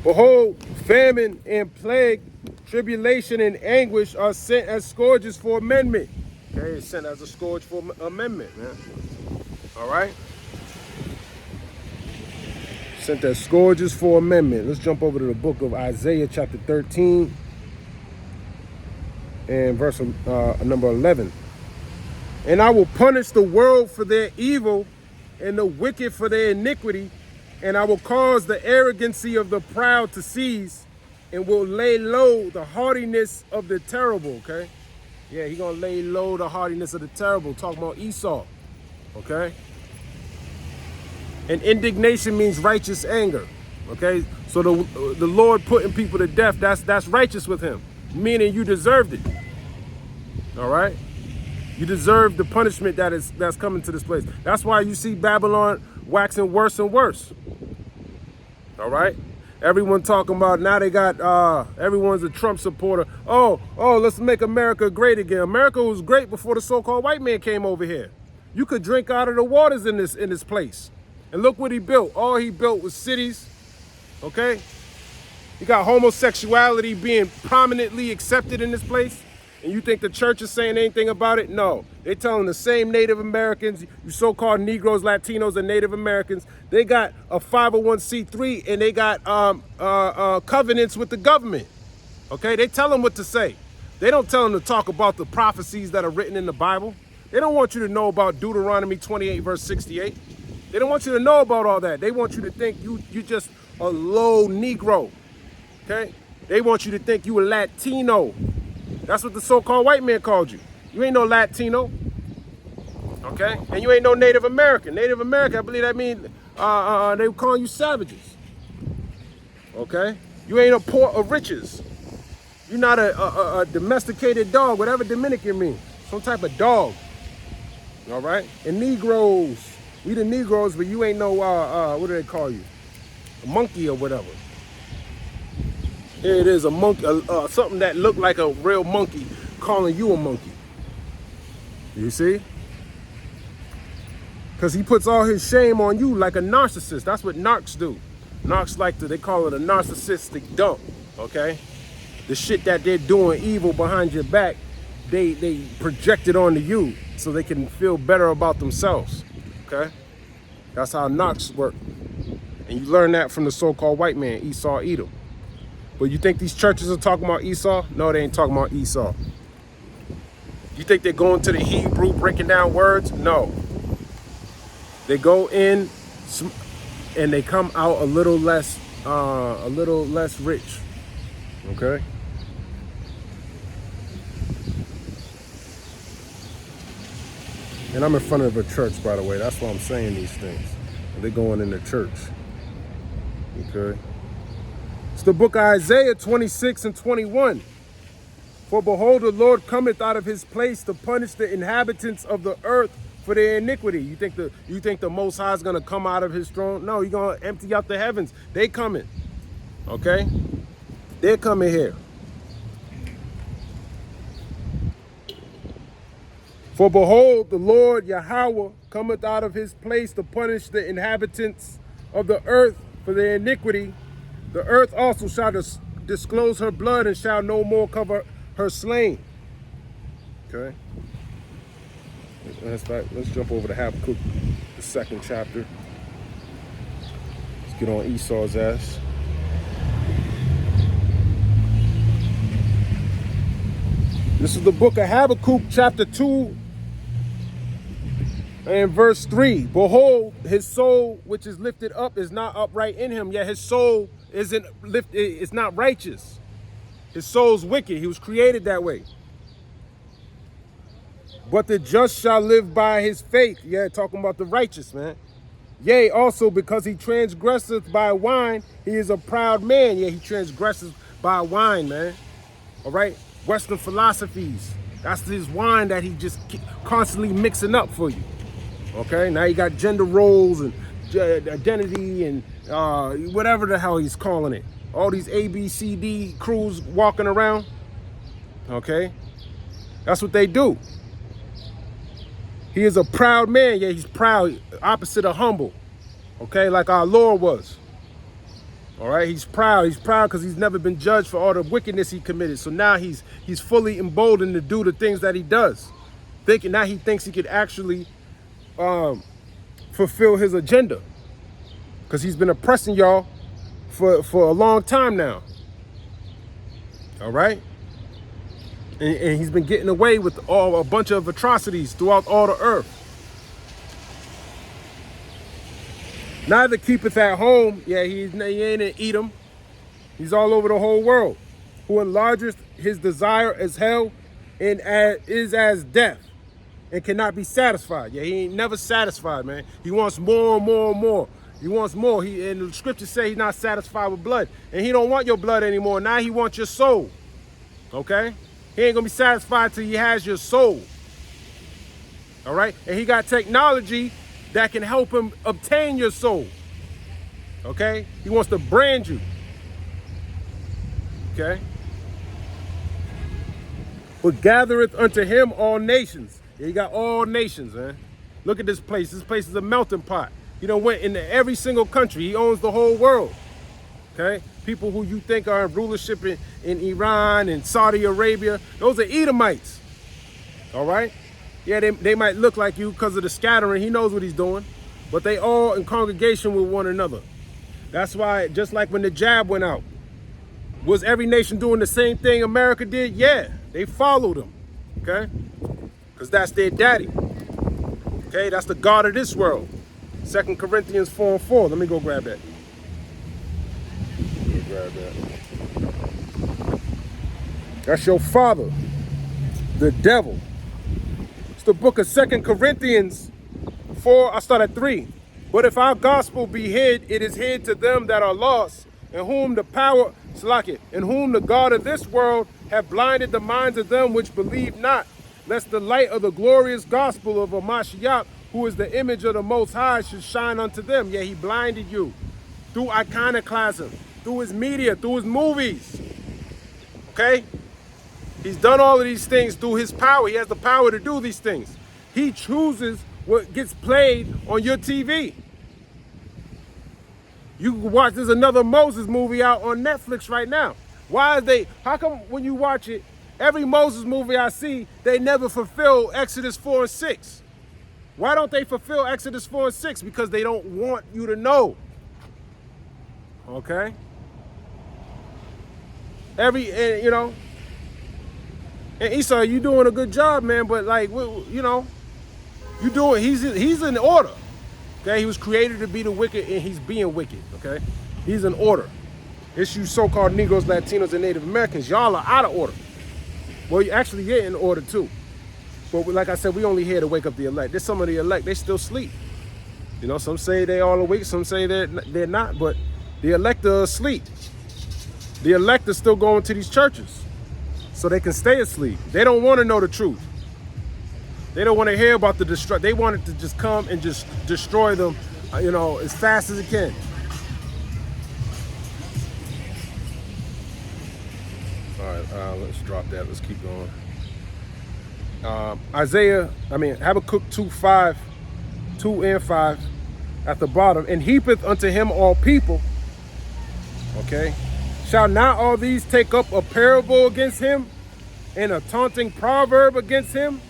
Behold, famine and plague, tribulation and anguish are sent as scourges for amendment. Okay, it's sent as a scourge for amendment, man. All right? Sent as scourges for amendment. Let's jump over to the book of Isaiah chapter 13 and verse number 11. And I will punish the world for their evil and the wicked for their iniquity, and I will cause the arrogancy of the proud to cease, and will lay low the haughtiness of the terrible, okay? Yeah, he's going to lay low the haughtiness of the terrible, talking about Esau, okay? And indignation means righteous anger, okay? So the Lord putting people to death, that's righteous with him, meaning you deserved it, all right? You deserve the punishment that's coming to this place. That's why you see Babylon waxing worse and worse, all right? Everyone talking about now they got, everyone's a Trump supporter. Oh, let's make America great again. America was great before the so-called white man came over here. You could drink out of the waters in this place. And look what he built. All he built was cities, okay? You got homosexuality being prominently accepted in this place. And you think the church is saying anything about it? No. They're telling the same Native Americans, you so-called Negroes, Latinos, and Native Americans, they got a 501c3 and they got covenants with the government. Okay? They tell them what to say. They don't tell them to talk about the prophecies that are written in the Bible. They don't want you to know about Deuteronomy 28, verse 68. They don't want you to know about all that. They want you to think you just a low Negro. Okay? They want you to think you a Latino. That's what the so-called white man called you. You ain't no Latino, okay? And you ain't no Native American. Native American, I believe that means they were calling you savages, okay? You ain't a port of riches. You're not a domesticated dog, whatever Dominican means. Some type of dog, all right? And Negroes, we the Negroes, but you ain't no, what do they call you? A monkey or whatever. Here it is, a monkey, something that looked like a real monkey calling you a monkey. You see? Because he puts all his shame on you like a narcissist. That's what narcs do. Narcs they call it a narcissistic dump, okay? The shit that they're doing evil behind your back, they project it onto you so they can feel better about themselves, okay? That's how narcs work. And you learn that from the so-called white man, Esau Edom. But you think these churches are talking about Esau? No, they ain't talking about Esau. You think they're going to the Hebrew, breaking down words? No. They go in and they come out a little less rich. Okay. And I'm in front of a church, by the way. That's why I'm saying these things. They're going in the church. Okay. It's the book of Isaiah 26 and 21. For behold, the Lord cometh out of his place to punish the inhabitants of the earth for their iniquity. You think the Most High is going to come out of his throne? No, he's going to empty out the heavens. They coming. Okay? They're coming here. For behold, the Lord Yahweh cometh out of his place to punish the inhabitants of the earth for their iniquity. The earth also shall disclose her blood and shall no more cover her slain. Okay. Let's jump over to Habakkuk, the 2nd chapter. Let's get on Esau's ass. This is the book of Habakkuk, chapter 2 and verse 3. Behold, his soul which is lifted up is not upright in him, yet his soul isn't lifted, it's not righteous. His soul's wicked. He was created that way. But the just shall live by his faith. Yeah, talking about the righteous, man. Yea, also because he transgresseth by wine, he is a proud man. Yeah, he transgresses by wine, man. All right? Western philosophies. That's his wine that he just constantly mixing up for you. Okay? Now you got gender roles and identity and whatever the hell he's calling it. All these ABCD crews walking around. Okay? That's what they do. He is a proud man. Yeah, he's proud. Opposite of humble. Okay? Like our Lord was. All right? He's proud. He's proud because he's never been judged for all the wickedness he committed. So now he's fully emboldened to do the things that he does. Now he thinks he could actually fulfill his agenda. Because he's been oppressing y'all for a long time now. All right? And he's been getting away with a bunch of atrocities throughout all the earth. Neither keepeth at home. Yeah, he ain't in Edom. He's all over the whole world. Who enlargeth his desire as hell and is as death and cannot be satisfied. Yeah, he ain't never satisfied, man. He wants more and more and more. He wants more. And the scriptures say he's not satisfied with blood. And he don't want your blood anymore. Now he wants your soul. Okay? He ain't going to be satisfied till he has your soul. All right? And he got technology that can help him obtain your soul. Okay? He wants to brand you. Okay? But gathereth unto him all nations. Yeah, he got all nations, man. Look at this place. This place is a melting pot. He done went into every single country. He owns the whole world. Okay? People who you think are in rulership in Iran and Saudi Arabia, those are Edomites. All right? Yeah, they might look like you because of the scattering. He knows what he's doing. But they all in congregation with one another. That's why, just like when the jab went out, was every nation doing the same thing America did? Yeah, they followed him. Okay? Because that's their daddy. Okay? That's the God of this world. 2 Corinthians 4:4. Let me go grab that. That's your father, the devil. It's the book of 2 Corinthians 4. I start at 3. But if our gospel be hid, it is hid to them that are lost, in whom the God of this world have blinded the minds of them which believe not, lest the light of the glorious gospel of Mashiach, who is the image of the Most High, should shine unto them. Yeah, he blinded you through iconoclasm, through his media, through his movies. Okay? He's done all of these things through his power. He has the power to do these things. He chooses what gets played on your TV. You can watch, there's another Moses movie out on Netflix right now. How come when you watch it, every Moses movie I see, they never fulfill Exodus 4 and 6? Why don't they fulfill Exodus 4 and 6? Because they don't want you to know. Okay? You know, and Esau, you doing a good job, man. But like, you know, you doing. He's in order. Okay, he was created to be the wicked, and he's being wicked. Okay, he's in order. It's you so-called Negroes, Latinos, and Native Americans. Y'all are out of order. Well, you actually get in order too. But like I said, we only here to wake up the elect. There's some of the elect, they still sleep. You know, some say they all awake, some say they're not, but the elect are asleep. The elect are still going to these churches so they can stay asleep. They don't want to know the truth. They don't want to hear about the destruction. They want it to just come and just destroy them, you know, as fast as it can. All right, let's drop that. Let's keep going. Habakkuk 2:5, 2 and 5 at the bottom. And heapeth unto him all people. Okay. Shall not all these take up a parable against him and a taunting proverb against him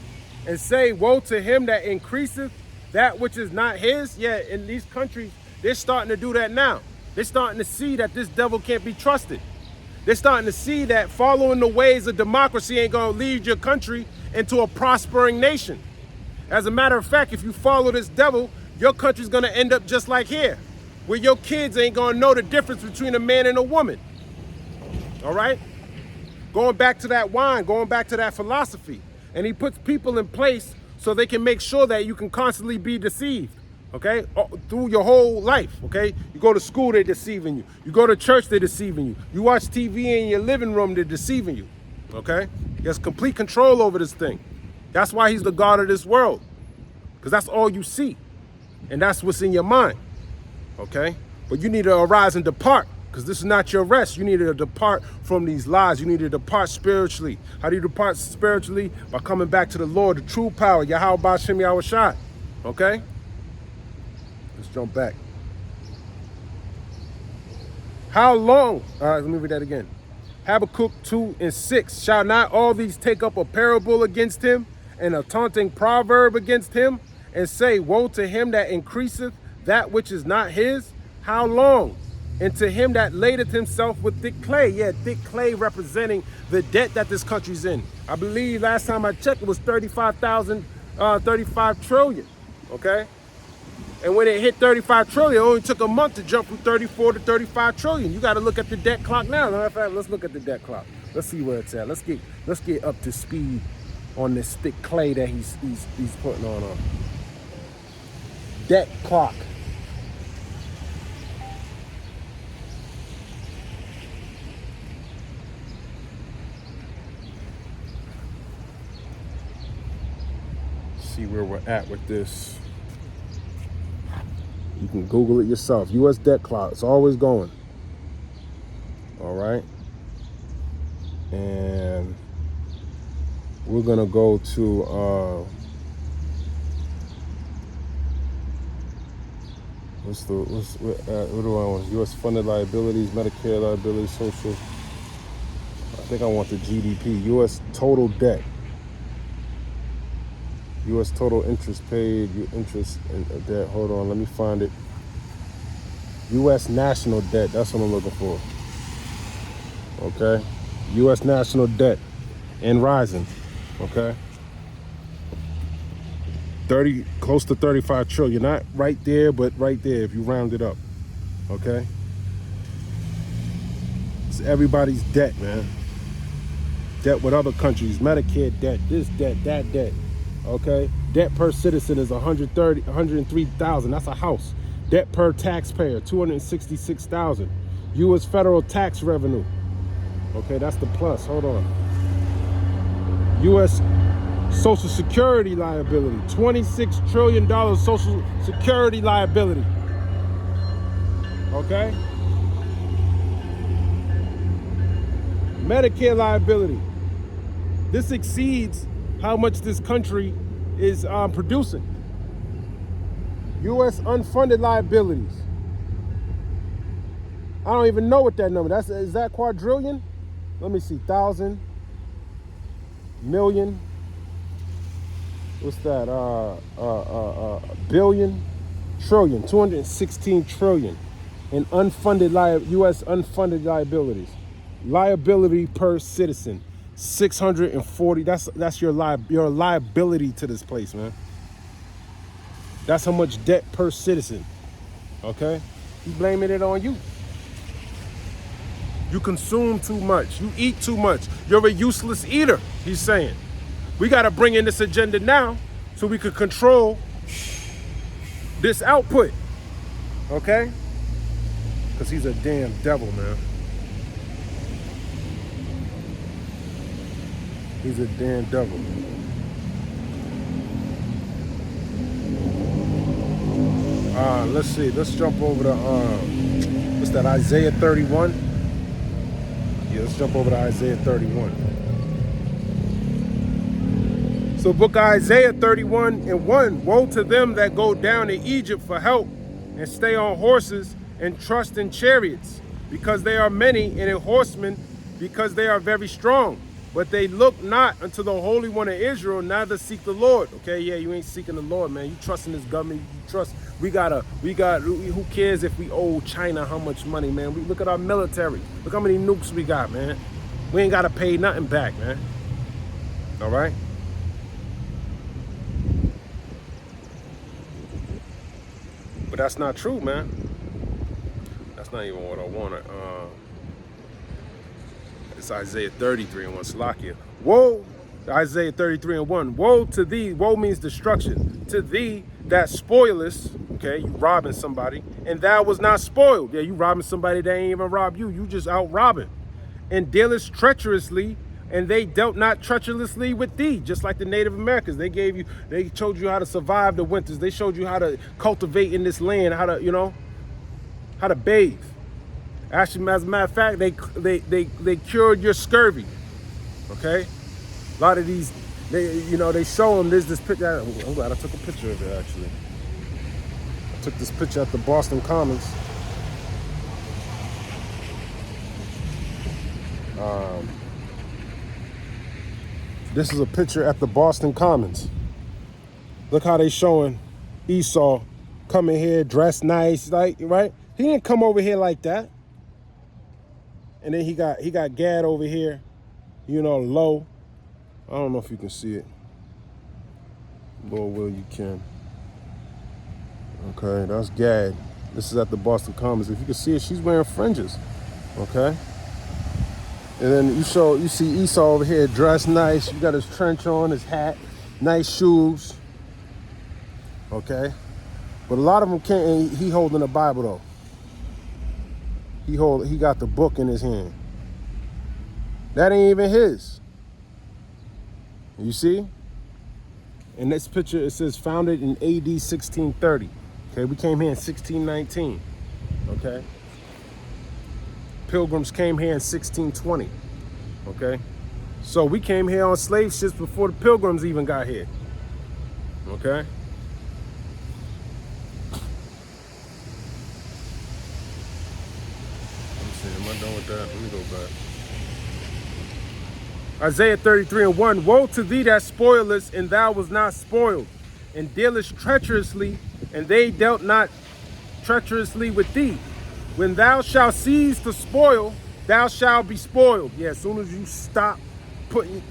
and say, woe to him that increaseth that which is not his? Yeah, in these countries, they're starting to do that now. They're starting to see that this devil can't be trusted. They're starting to see that following the ways of democracy ain't going to lead your country into a prospering nation. As a matter of fact, if you follow this devil, your country's going to end up just like here, where your kids ain't going to know the difference between a man and a woman. All right? Going back to that wine, going back to that philosophy. And he puts people in place so they can make sure that you can constantly be deceived. Okay, through your whole life, okay? You go to school, they're deceiving you. You go to church, they're deceiving you. You watch TV in your living room, they're deceiving you, okay? He has complete control over this thing. That's why he's the God of this world, because that's all you see, and that's what's in your mind, okay? But you need to arise and depart, because this is not your rest. You need to depart from these lies. You need to depart spiritually. How do you depart spiritually? By coming back to the Lord, the true power, Yahweh Ba'Shem Yahushua, okay? Let's jump back. How long? All right, let me read that again. Habakkuk 2 and 6. Shall not all these take up a parable against him and a taunting proverb against him and say, woe to him that increaseth that which is not his? How long? And to him that ladeth himself with thick clay. Yeah, thick clay representing the debt that this country's in. I believe last time I checked, it was 35 trillion. Okay? And when it hit 35 trillion, it only took a month to jump from 34 to 35 trillion. You got to look at the debt clock now. Matter of fact, let's look at the debt clock. Let's see where it's at. Let's get up to speed on this thick clay that he's putting on. Debt clock. See where we're at with this. You can Google it yourself. U.S. debt clock. It's always going. All right. And we're going to go to what do I want? U.S. funded liabilities, Medicare liabilities, social. I think I want the GDP. U.S. total debt. U.S. total interest paid, interest and debt. Hold on, let me find it. U.S. national debt, that's what I'm looking for. Okay? U.S. national debt and rising. Okay? Close to 35 trillion. Not right there, but right there if you round it up. Okay? It's everybody's debt, man. Debt with other countries, Medicare debt, this debt, that debt. Okay, debt per citizen is 103,000. That's a house. Debt per taxpayer, 266,000. U.S. federal tax revenue. Okay, that's the plus. Hold on. U.S. Social Security liability, $26 trillion Social Security liability. Okay. Medicare liability. This exceeds how much this country is producing. U.S. unfunded liabilities. I don't even know what that number. Is that quadrillion? Let me see. Thousand, million. What's that? Billion, trillion. 216 trillion in unfunded U.S. unfunded liabilities. liability per citizen. 640. That's your liability to this place, man. That's how much debt per citizen. Okay? You blaming it on you. You consume too much. You eat too much. You're a useless eater, he's saying. We got to bring in this agenda now so we could control this output. Okay? Because he's a damn devil, man. He's a damn devil. Let's see. Let's jump over to, what's that, Isaiah 31? Yeah, let's jump over to Isaiah 31. So book of Isaiah 31:1. Woe to them that go down to Egypt for help and stay on horses and trust in chariots, because they are many, and in horsemen, because they are very strong. But they look not unto the Holy One of Israel, neither seek the Lord. Okay, yeah, you ain't seeking the Lord, man. You trust in this government. You trust. We got. Who cares if we owe China how much money, man? We look at our military. Look how many nukes we got, man. We ain't gotta pay nothing back, man. All right. But that's not true, man. That's not even what I want. It's Isaiah 33:1, Salakia. Woe, Isaiah 33:1. Woe to thee, woe means destruction. To thee that spoilest, okay, you robbing somebody, and thou was not spoiled. Yeah, you robbing somebody that ain't even robbed you. You just out robbing. And dealest treacherously, and they dealt not treacherously with thee, just like the Native Americans. They showed you how to survive the winters. They showed you how to cultivate in this land, how to bathe. Actually, as a matter of fact, they cured your scurvy. Okay, a lot of these, they show them. There's this picture. I'm glad I took a picture of it. Actually, I took this picture at the Boston Commons. This is a picture at the Boston Commons. Look how they showing Esau coming here dressed nice, like, right? He didn't come over here like that. And then he got Gad over here, low. I don't know if you can see it. Lord will, you can. Okay, that's Gad. This is at the Boston Commons. If you can see it, she's wearing fringes. Okay. And then you see Esau over here dressed nice. You got his trench on, his hat, nice shoes. Okay. But a lot of them can't. He holding the Bible though. He got the book in his hand. That ain't even his. You see? In this picture, it says founded in AD 1630. Okay, we came here in 1619. Okay. Pilgrims came here in 1620. Okay. So we came here on slave ships before the Pilgrims even got here. Okay. Am I done with that? Let me go back. Isaiah 33:1. Woe to thee that spoilest, and thou was not spoiled, and dealest treacherously, and they dealt not treacherously with thee. When thou shalt seize the spoil, thou shalt be spoiled. Yeah, as soon as you stop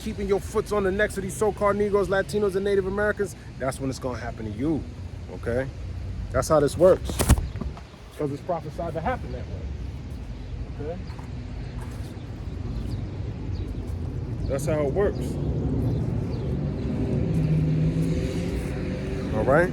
keeping your foot on the necks of these so-called Negroes, Latinos, and Native Americans, that's when it's gonna happen to you. Okay? That's how this works. Because it's prophesied to happen that way. Okay. That's how it works. All right.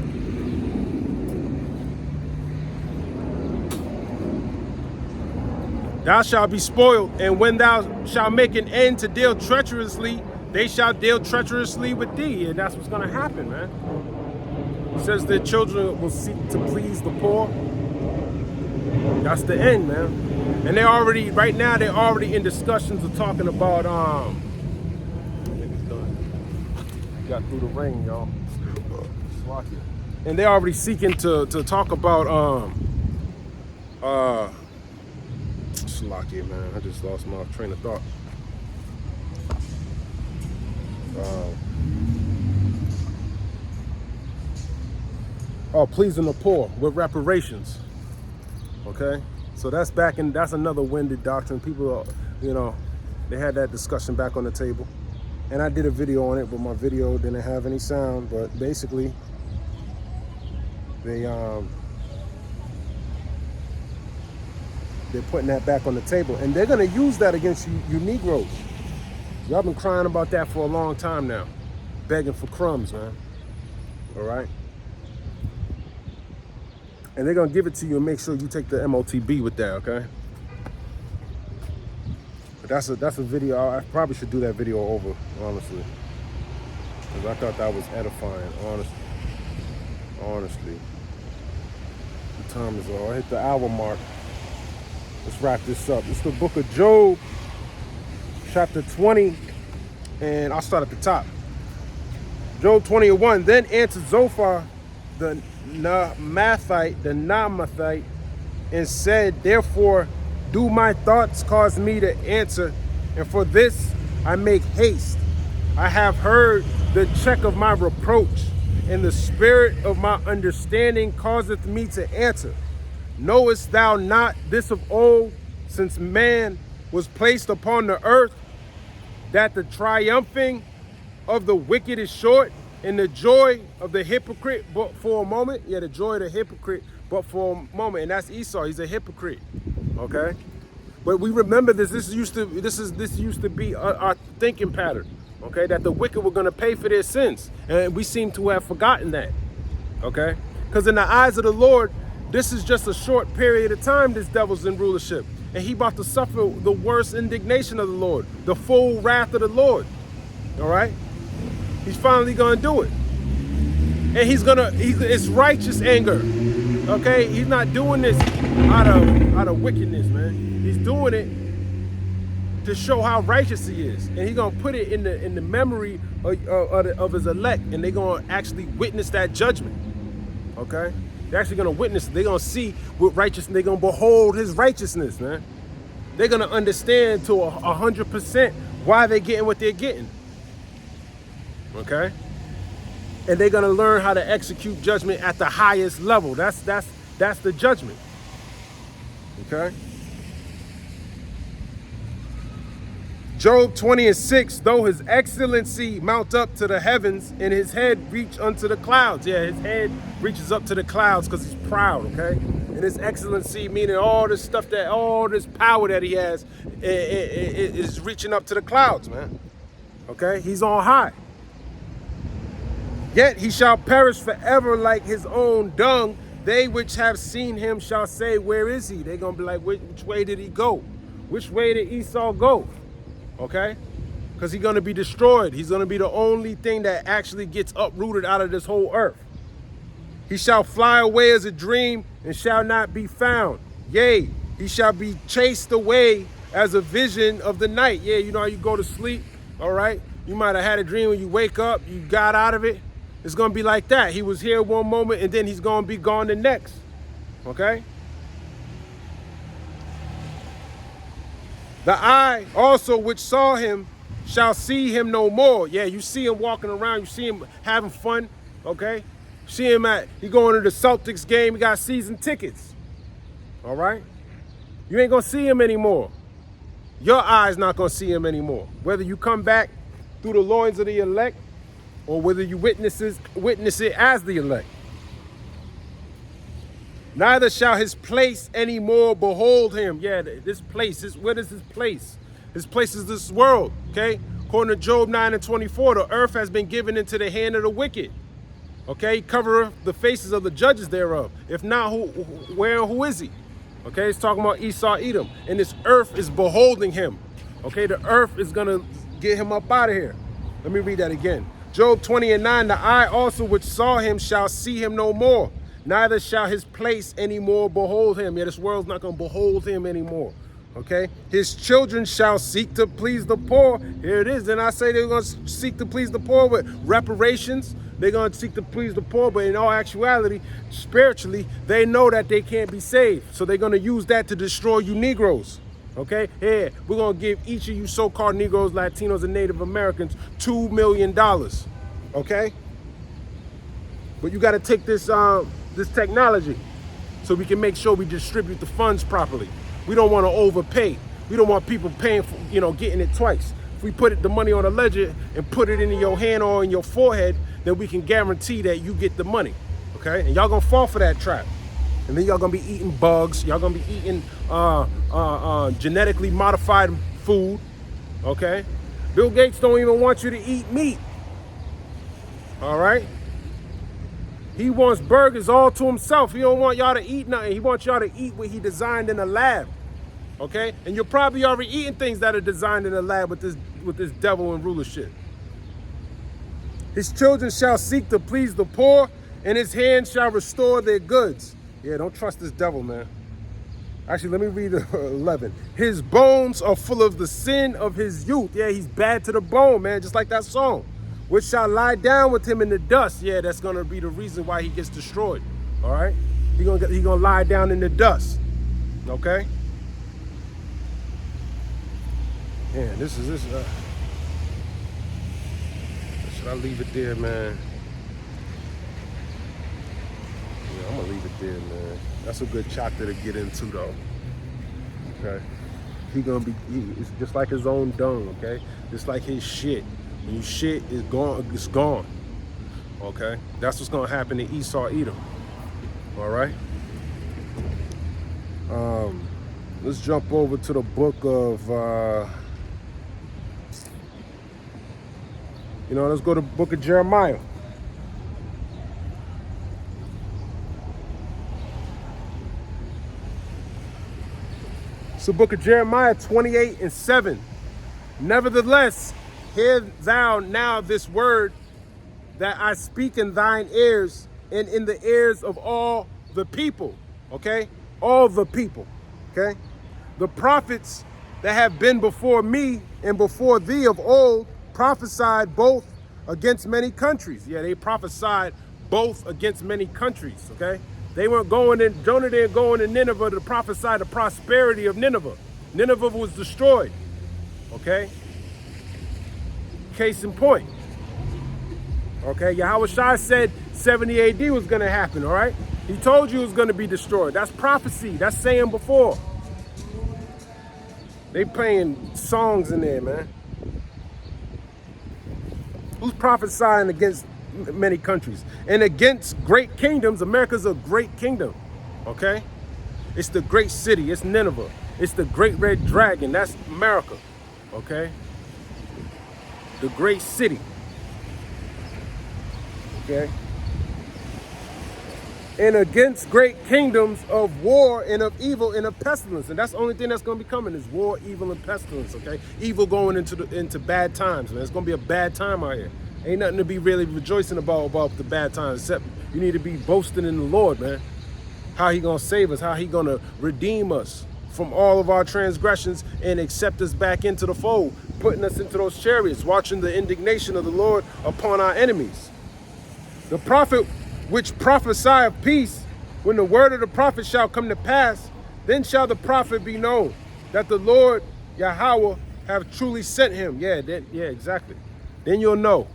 Thou shalt be spoiled, and when thou shalt make an end to deal treacherously, they shall deal treacherously with thee. And that's what's going to happen, man. It says their children will seek to please the poor. That's the end, man. And right now they're already in discussions of talking about, got through the rain, y'all. And they're already seeking to talk about, Slakia, man. I just lost my train of thought. Pleasing the poor with reparations. Okay, so that's another winded doctrine. People you know, they had that discussion back on the table. And I did a video on it, but my video didn't have any sound. But basically, they're putting that back on the table. And they're gonna use that against you Negroes. Y'all been crying about that for a long time now. Begging for crumbs, man. All right? And they're gonna give it to you and make sure you take the MOTB with that, okay? But that's a video. I probably should do that video over, honestly. Because I thought that was edifying, honestly. The time is all. I hit the hour mark. Let's wrap this up. It's the book of Job, chapter 20, and I'll start at the top. Job 20:1. Then answered Zophar the Naamathite, and said, therefore do my thoughts cause me to answer, and for this I make haste. I have heard the check of my reproach, and the spirit of my understanding causeth me to answer. Knowest thou not this of old, since man was placed upon the earth, that the triumphing of the wicked is short, and the joy of the hypocrite but for a moment? Yeah, the joy of the hypocrite but for a moment. And that's Esau. He's a hypocrite. Okay? But we remember this. This used to be our thinking pattern. Okay? That the wicked were going to pay for their sins. And we seem to have forgotten that. Okay? Because in the eyes of the Lord, this is just a short period of time this devil's in rulership. And he about to suffer the worst indignation of the Lord. The full wrath of the Lord. All right? He's finally going to do it. And it's righteous anger. Okay? He's not doing this out of wickedness, man. He's doing it to show how righteous he is. And he's going to put it in the memory of his elect. And they're going to actually witness that judgment. Okay? They're actually going to witness it. They're going to see what righteousness. They're going to behold his righteousness, man. They're going to understand to 100% why they're getting what they're getting. Okay? And they're going to learn how to execute judgment at the highest level. That's the judgment. Okay? Job 20:6, though his excellency mount up to the heavens and his head reach unto the clouds. Yeah, his head reaches up to the clouds because he's proud, okay? And his excellency, meaning all this stuff, all this power that he has is reaching up to the clouds, man. Okay? He's on high. Yet he shall perish forever like his own dung. They which have seen him shall say, where is he? They're going to be like, which way did he go? Which way did Esau go? Okay? Because he's going to be destroyed. He's going to be the only thing that actually gets uprooted out of this whole earth. He shall fly away as a dream and shall not be found. Yea, he shall be chased away as a vision of the night. Yeah, you know how you go to sleep, all right? You might have had a dream when you wake up, you got out of it. It's going to be like that. He was here one moment and then he's going to be gone the next. Okay? The eye also which saw him shall see him no more. Yeah, you see him walking around. You see him having fun. Okay? See him he going to the Celtics game. He got season tickets. All right? You ain't going to see him anymore. Your eye's not going to see him anymore. Whether you come back through the loins of the elect or whether you witness it as the elect. Neither shall his place any more behold him. Yeah, this place, what is his place? His place is this world, okay? According to Job 9:24, the earth has been given into the hand of the wicked. Okay, cover the faces of the judges thereof. If not, who is he? Okay, it's talking about Esau, Edom. And this earth is beholding him. Okay, the earth is going to get him up out of here. Let me read that again. Job 20:9, the eye also which saw him shall see him no more. Neither shall his place any more behold him. Yeah, this world's not going to behold him anymore. Okay? His children shall seek to please the poor. Here it is. Then I say they're going to seek to please the poor with reparations. They're going to seek to please the poor, but in all actuality, spiritually, they know that they can't be saved. So they're going to use that to destroy you Negroes. Okay? Here, we're going to give each of you so-called Negroes, Latinos, and Native Americans $2 million. Okay? But you got to take this technology so we can make sure we distribute the funds properly. We don't want to overpay. We don't want people paying for, getting it twice. If we put the money on a ledger and put it into your hand or in your forehead, then we can guarantee that you get the money, okay? And y'all gonna fall for that trap. And then y'all gonna be eating bugs. Y'all gonna be eating genetically modified food, okay? Bill Gates don't even want you to eat meat, all right? He wants burgers all to himself. He don't want y'all to eat nothing. He wants y'all to eat what he designed in a lab, okay? And you're probably already eating things that are designed in a lab with this devil and rulership. His children shall seek to please the poor, and his hand shall restore their goods. Yeah, don't trust this devil, man. Actually, let me read 11. His bones are full of the sin of his youth. Yeah, he's bad to the bone, man, just like that song. Which shall lie down with him in the dust. Yeah, that's gonna be the reason why he gets destroyed. All right, he gonna lie down in the dust. Okay. Yeah, this. Should I leave it there, man? Yeah, I'm gonna leave it there, man. That's a good chapter to get into, though. Okay. It's just like his own dung. Okay, just like his shit. When you shit is gone, it's gone. Okay, that's what's gonna happen to Esau, Edom. All right. Let's jump over to the book of. Let's go to the book of Jeremiah. It's the book of Jeremiah 28:7. Nevertheless, hear thou now this word that I speak in thine ears and in the ears of all the people. Okay? All the people. Okay? The prophets that have been before me and before thee of old prophesied both against many countries. Yeah, they prophesied both against many countries. Okay? They weren't going in, Jonah didn't go into Nineveh to prophesy the prosperity of Nineveh. Nineveh was destroyed. Okay? Case in point. Okay, Yahushua said 70 AD was going to happen, all right? He told you it was going to be destroyed. That's prophecy. That's saying before. They playing songs in there, man. Who's prophesying against many countries? And against great kingdoms. America's a great kingdom, okay? It's the great city. It's Nineveh. It's the great red dragon. That's America, okay? The great city. Okay. And against great kingdoms of war and of evil and of pestilence. And that's the only thing that's going to be coming is war, evil, and pestilence, okay? Evil going into bad times, man. It's going to be a bad time out here. Ain't nothing to be really rejoicing about the bad times, except you need to be boasting in the Lord, man. How he going to save us, how he going to redeem us from all of our transgressions and accept us back into the fold, putting us into those chariots, watching the indignation of the Lord upon our enemies. The prophet which prophesy of peace, when the word of the prophet shall come to pass, then shall the prophet be known that the Lord Yahweh have truly sent him. Yeah, exactly. Then you'll know.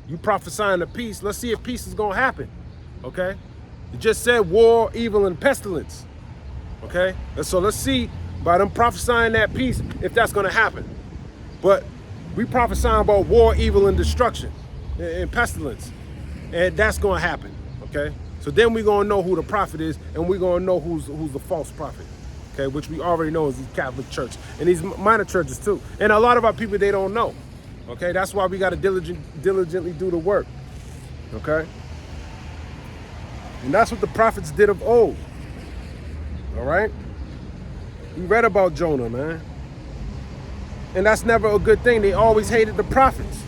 You prophesying of peace. Let's see if peace is going to happen. Okay? It just said war, evil, and pestilence. Okay? And so let's see by them prophesying that peace if that's going to happen. But we prophesying about war, evil, and destruction and pestilence. And that's going to happen. Okay? So then we're going to know who the prophet is, and we're going to know who's the false prophet. Okay? Which we already know is the Catholic Church. And these minor churches too. And a lot of our people, they don't know. Okay? That's why we got to diligently do the work. Okay? And that's what the prophets did of old. All right? We read about Jonah, man. And that's never a good thing. They always hated the prophets.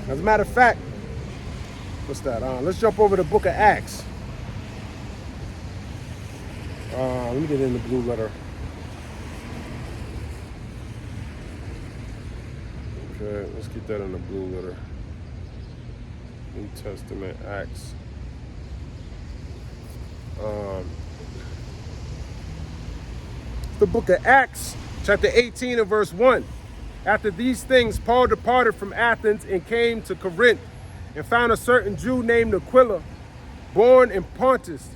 As a matter of fact, what's that? Let's jump over to the book of Acts. Let me get in the blue letter. Okay, let's get that in the blue letter. New Testament, Acts. The book of Acts, chapter 18 and verse 1. After these things, Paul departed from Athens and came to Corinth, and found a certain Jew named Aquila, born in Pontus,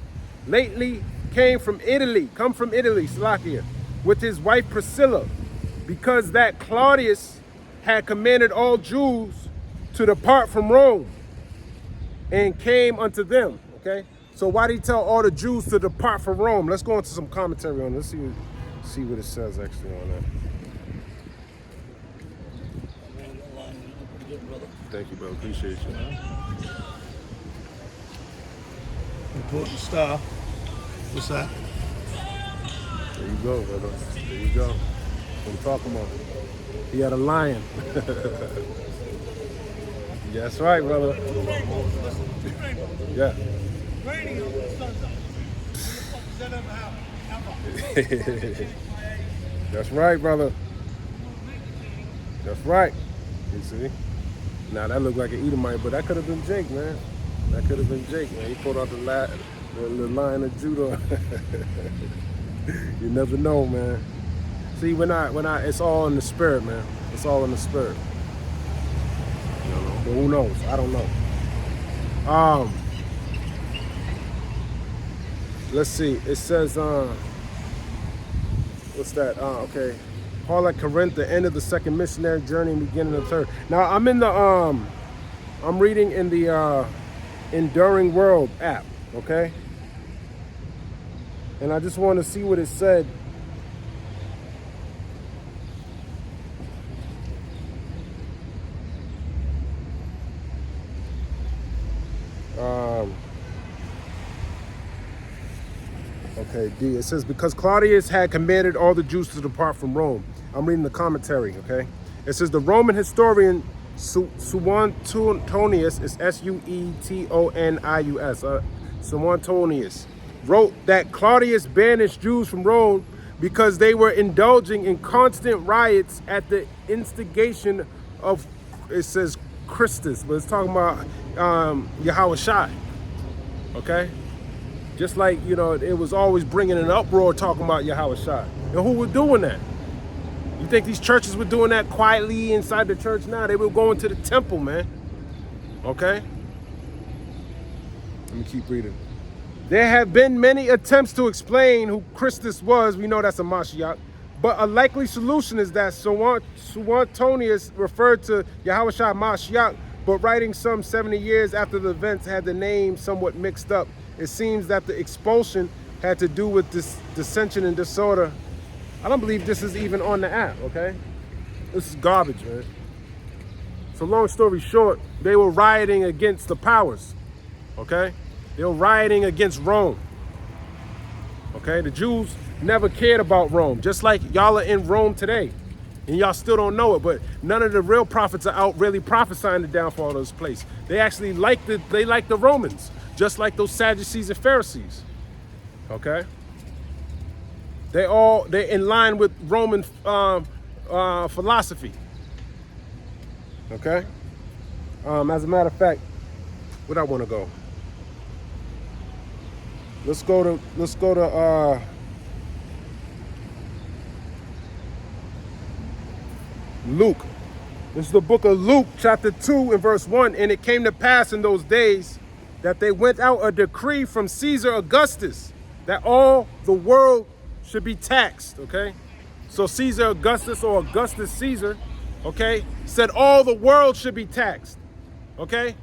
lately come from Italy, Slakia, with his wife Priscilla, because that Claudius had commanded all Jews to depart from Rome and came unto them. Okay, so why did he tell all the Jews to depart from Rome? Let's go into some commentary on this. Let's see what it says actually on that. Thank you, brother. Appreciate you. Important stuff. What's that? There you go, brother. There you go. What I'm talking about. He had a lion. That's right, brother. Yeah. That's right, brother. That's right. You see? Now that looked like an Edomite, but that could have been Jake, man. That could have been Jake, man. He pulled out the Lion of Judah. You never know, man. See, it's all in the spirit, man. It's all in the spirit. You know, but who knows? I don't know. Let's see. It says, what's that? Okay. Paul at Corinth, the end of the second missionary journey and beginning of the third. Now I'm in the I'm reading in the Enduring World app, okay? And I just want to see what it said. Okay, D. It says, because Claudius had commanded all the Jews to depart from Rome. I'm reading the commentary, okay? It says, the Roman historian Suetonius, is Suetonius, Suetonius, wrote that Claudius banished Jews from Rome because they were indulging in constant riots at the instigation of, it says, Christus, but it's talking about Yahweh Shai, okay? Just like, you know, it was always bringing an uproar talking about Yahweh Shai. And who was doing that? You think these churches were doing that quietly inside the church? Now they were going to the temple, man. Okay? Let me keep reading. There have been many attempts to explain who Christus was. We know that's a Mashiach. But a likely solution is that Suetonius referred to Yahweh Shai Mashiach, but writing some 70 years after the events had the name somewhat mixed up. It seems that the expulsion had to do with this dissension and disorder. I don't believe this is even on the app, okay? This is garbage, man. So long story short, they were rioting against the powers, okay? They were rioting against Rome, okay? The Jews never cared about Rome, just like y'all are in Rome today. And y'all still don't know it, but none of the real prophets are out really prophesying the downfall of this place. They actually like the Romans, just like those Sadducees and Pharisees, okay? They're in line with Roman philosophy, okay? As a matter of fact, where I want to go? Let's go to Luke. This is the book of Luke, chapter 2 and verse 1. And it came to pass in those days that they went out a decree from Caesar Augustus that all the world should be taxed, okay? So Caesar Augustus, or Augustus Caesar, okay, said all the world should be taxed, okay?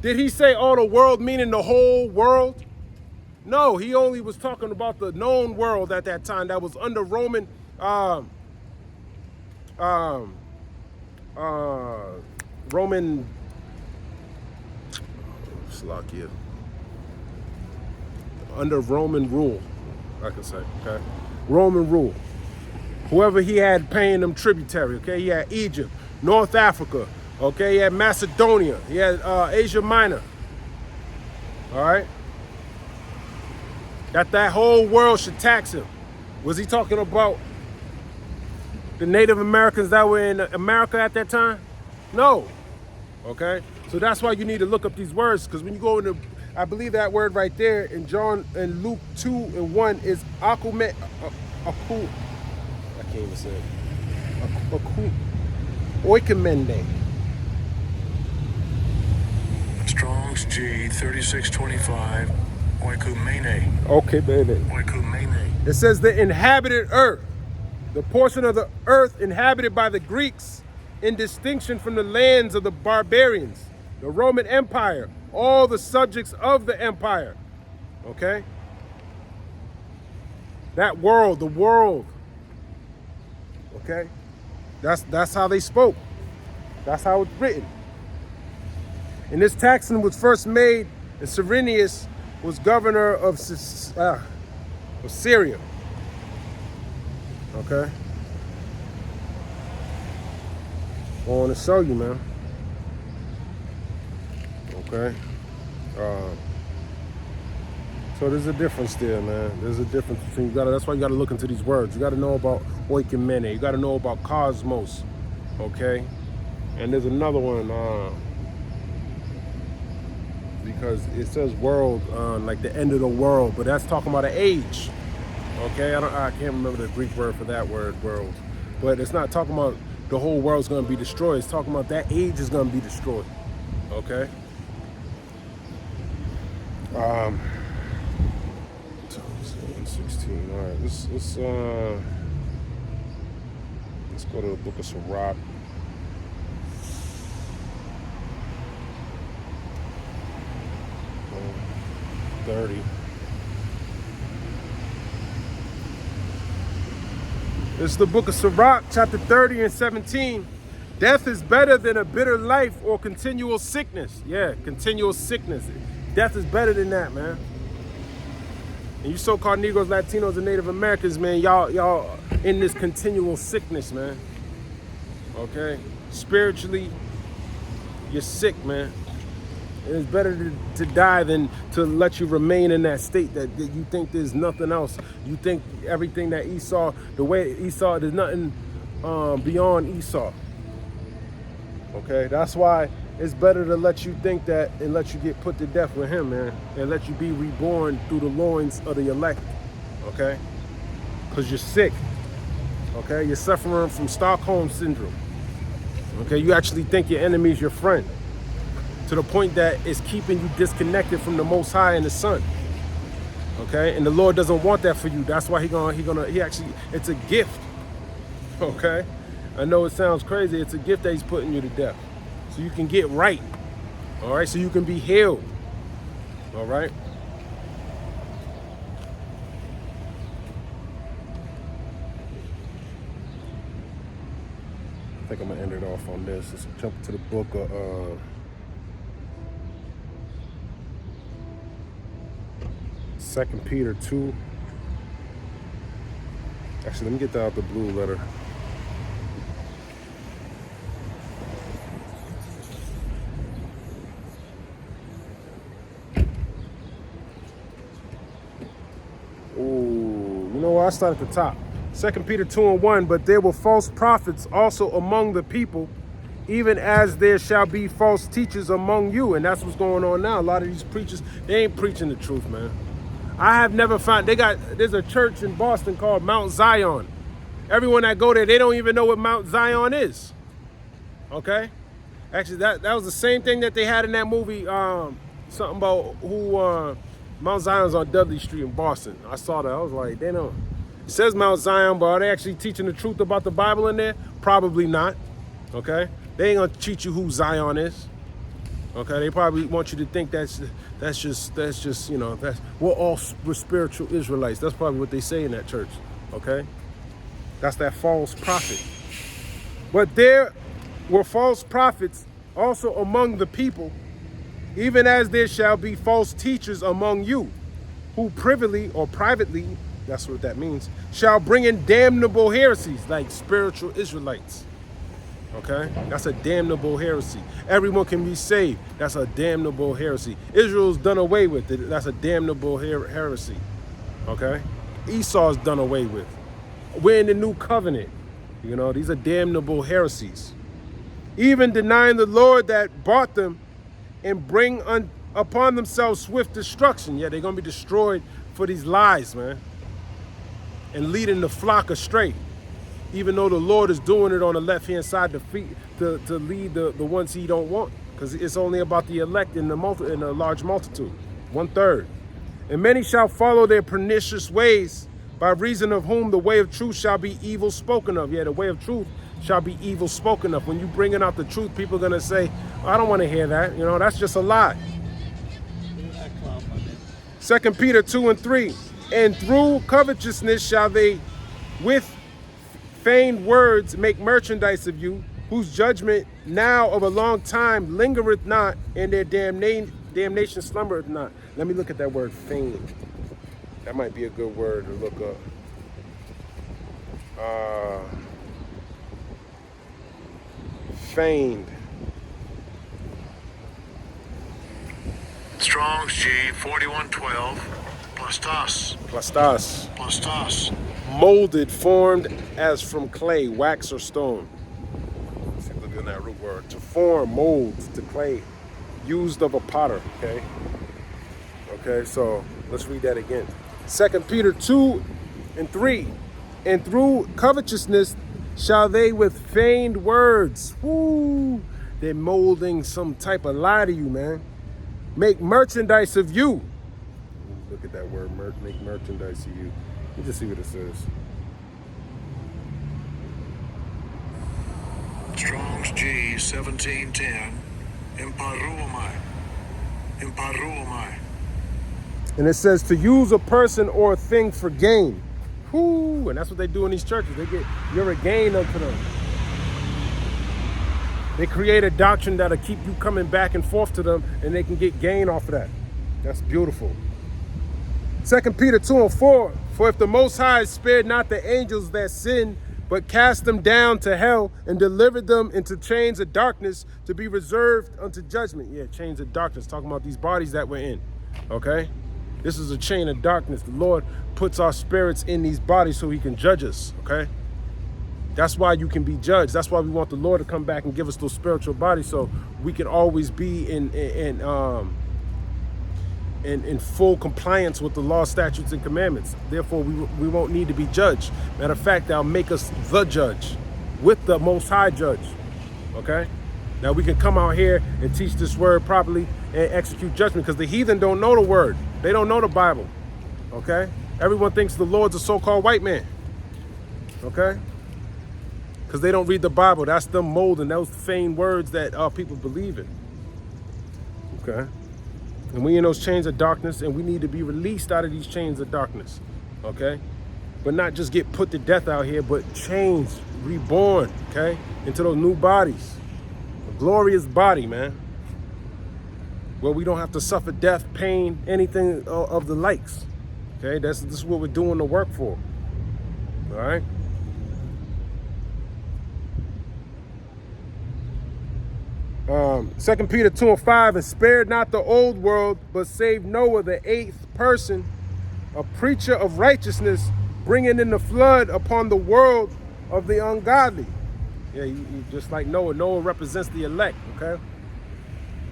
Did he say all the world meaning the whole world? No, he only was talking about the known world at that time that was under Roman Slovakia, under Roman rule, I can say, okay? Roman rule. Whoever he had paying them tributary, okay? He had Egypt, North Africa, okay? He had Macedonia, he had Asia Minor, all right? That whole world should tax him. Was he talking about the Native Americans that were in America at that time? No, okay? So that's why you need to look up these words, because when you go into, I believe that word right there in Luke 2 and 1 is akume, I can't even say it. Oikumene. Strong's G 3625. Oikumene. Okay, baby. Oikumene. It says the inhabited earth. The portion of the earth inhabited by the Greeks, in distinction from the lands of the barbarians, the Roman Empire, all the subjects of the empire. Okay? That world, the world. Okay? That's how they spoke. That's how it's written. And this taxing was first made, and Cyrenius was governor of Syria. Okay? I want to show you, man. Okay? So there's a difference there, man. There's a difference between, that's why you got to look into these words. You got to know about oikumene. You got to know about cosmos. Okay? And there's another one, because it says world, like the end of the world, but that's talking about an age. Okay? I can't remember the Greek word for that word, world. But it's not talking about the whole world's going to be destroyed. It's talking about that age is going to be destroyed. Okay? 16. All right, let's go to the book of Sirach. Uh, 30. This is the book of Sirach, chapter 30 and 17. Death is better than a bitter life or continual sickness. Yeah, continual sickness. Death is better than that, man. And you so-called Negroes, Latinos, and Native Americans, man, y'all in this continual sickness, man. Okay? Spiritually, you're sick, man. And it's better to die than to let you remain in that state that you think there's nothing else. You think everything that Esau, the way Esau, there's nothing beyond Esau. Okay? That's why it's better to let you think that and let you get put to death with him, man. And let you be reborn through the loins of the elect. Okay? Because you're sick. Okay? You're suffering from Stockholm syndrome. Okay? You actually think your enemy is your friend. To the point that it's keeping you disconnected from the Most High and the Son. Okay? And the Lord doesn't want that for you. That's why it's a gift. Okay? I know it sounds crazy. It's a gift that he's putting you to death. So you can get right. All right? So you can be healed. All right? I think I'm going to end it off on this. Let's jump to the book of 2 Peter 2. Actually, let me get that out the blue letter. Ooh, you know what? I start at the top. 2 Peter 2 and 1, but there were false prophets also among the people, even as there shall be false teachers among you. And that's what's going on now. A lot of these preachers, they ain't preaching the truth, man. I have never found, there's a church in Boston called Mount Zion. Everyone that go there, they don't even know what Mount Zion is. Okay? Actually, that was the same thing that they had in that movie, something about Mount Zion's on Dudley Street in Boston. I saw that. I was like, they know. It says Mount Zion, but are they actually teaching the truth about the Bible in there? Probably not. Okay? They ain't gonna teach you who Zion is. Okay? They probably want you to think that's just, you know, we're spiritual Israelites. That's probably what they say in that church. Okay? That's that false prophet. But there were false prophets also among the people, even as there shall be false teachers among you, who privily or privately, that's what that means, shall bring in damnable heresies, like spiritual Israelites. Okay? That's a damnable heresy. Everyone can be saved. That's a damnable heresy. Israel's done away with it. That's a damnable heresy. Okay? Esau's done away with. We're in the new covenant. You know, these are damnable heresies. Even denying the Lord that bought them and bring upon themselves swift destruction. Yeah, they're going to be destroyed for these lies, man. And leading the flock astray. Even though the Lord is doing it on the left-hand side to lead the ones he don't want. Because it's only about the elect in the large multitude. 1/3. And many shall follow their pernicious ways, by reason of whom the way of truth shall be evil spoken of. Yeah, the way of truth shall be evil spoken of. When you bringing out the truth, people are going to say, oh, I don't want to hear that. You know, that's just a lie. 2 Peter 2:3, and through covetousness shall they with feigned words make merchandise of you, whose judgment now of a long time lingereth not, and their damnation slumbereth not. Let me look at that word, feigned. That might be a good word to look up. Feigned. Strong's G 4112. Plastas. Plastas. Plastas. Molded, formed as from clay, wax, or stone. Let's see, look at that root word. To form, mold, to clay. Used of a potter, okay? Okay, so let's read that again. 2 Peter 2:3. And through covetousness shall they with feigned words. Woo! They're molding some type of lie to you, man. Make merchandise of you. Look at that word, make merchandise of you. Let me just see what it says. Strong's G 1710. Imparuomai. Imparuomai. And it says to use a person or a thing for gain. Whoo! And that's what they do in these churches. You're a gain unto them. They create a doctrine that'll keep you coming back and forth to them, and they can get gain off of that. That's beautiful. 2 Peter 2:4, for if the Most High spared not the angels that sinned, but cast them down to hell and delivered them into chains of darkness to be reserved unto judgment. Yeah, chains of darkness, talking about these bodies that we're in, okay? This is a chain of darkness. The Lord puts our spirits in these bodies so he can judge us, okay? That's why you can be judged. That's why we want the Lord to come back and give us those spiritual bodies so we can always be in full compliance with the law, statutes, and commandments. Therefore, we won't need to be judged. Matter of fact, that'll make us the judge with the Most High judge, okay? Now we can come out here and teach this word properly and execute judgment, because the heathen don't know the word. They don't know the Bible, okay? Everyone thinks the Lord's a so-called white man, okay? Because they don't read the Bible. That's them molding those feigned words that people believe in, okay? And we in those chains of darkness, and we need to be released out of these chains of darkness, okay? But not just get put to death out here, but changed, reborn, okay? Into those new bodies. A glorious body, man. Where we don't have to suffer death, pain, anything of the likes, okay? This is what we're doing the work for, all right? 2 Peter 2:5, and spared not the old world, but saved Noah, the eighth person, a preacher of righteousness, bringing in the flood upon the world of the ungodly. Yeah, you just like Noah. Noah represents the elect, okay?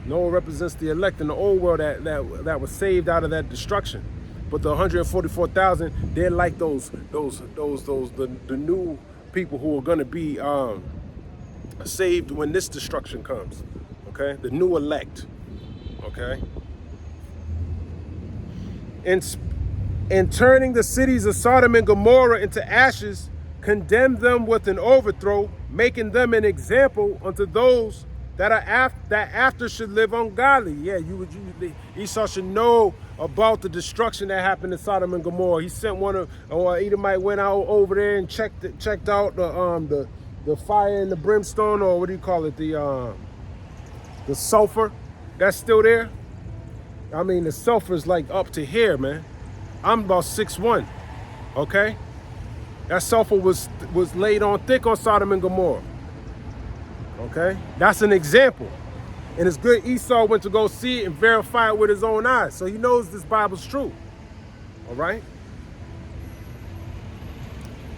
Noah represents the elect in the old world that was saved out of that destruction. But the 144,000, they're like the new people who are going to be saved when this destruction comes, okay? The new elect, okay? And turning the cities of Sodom and Gomorrah into ashes, condemned them with an overthrow, making them an example unto those that after should live ungodly. Yeah, Esau should know about the destruction that happened in Sodom and Gomorrah. He sent Edomite went out over there and checked out the fire and the brimstone, or what do you call it? The sulfur that's still there. I mean, the sulfur is like up to here, man. I'm about 6'1", okay? That sulfur was laid on thick on Sodom and Gomorrah, okay? That's an example. And it's good Esau went to go see it and verify it with his own eyes. So he knows this Bible's true, all right?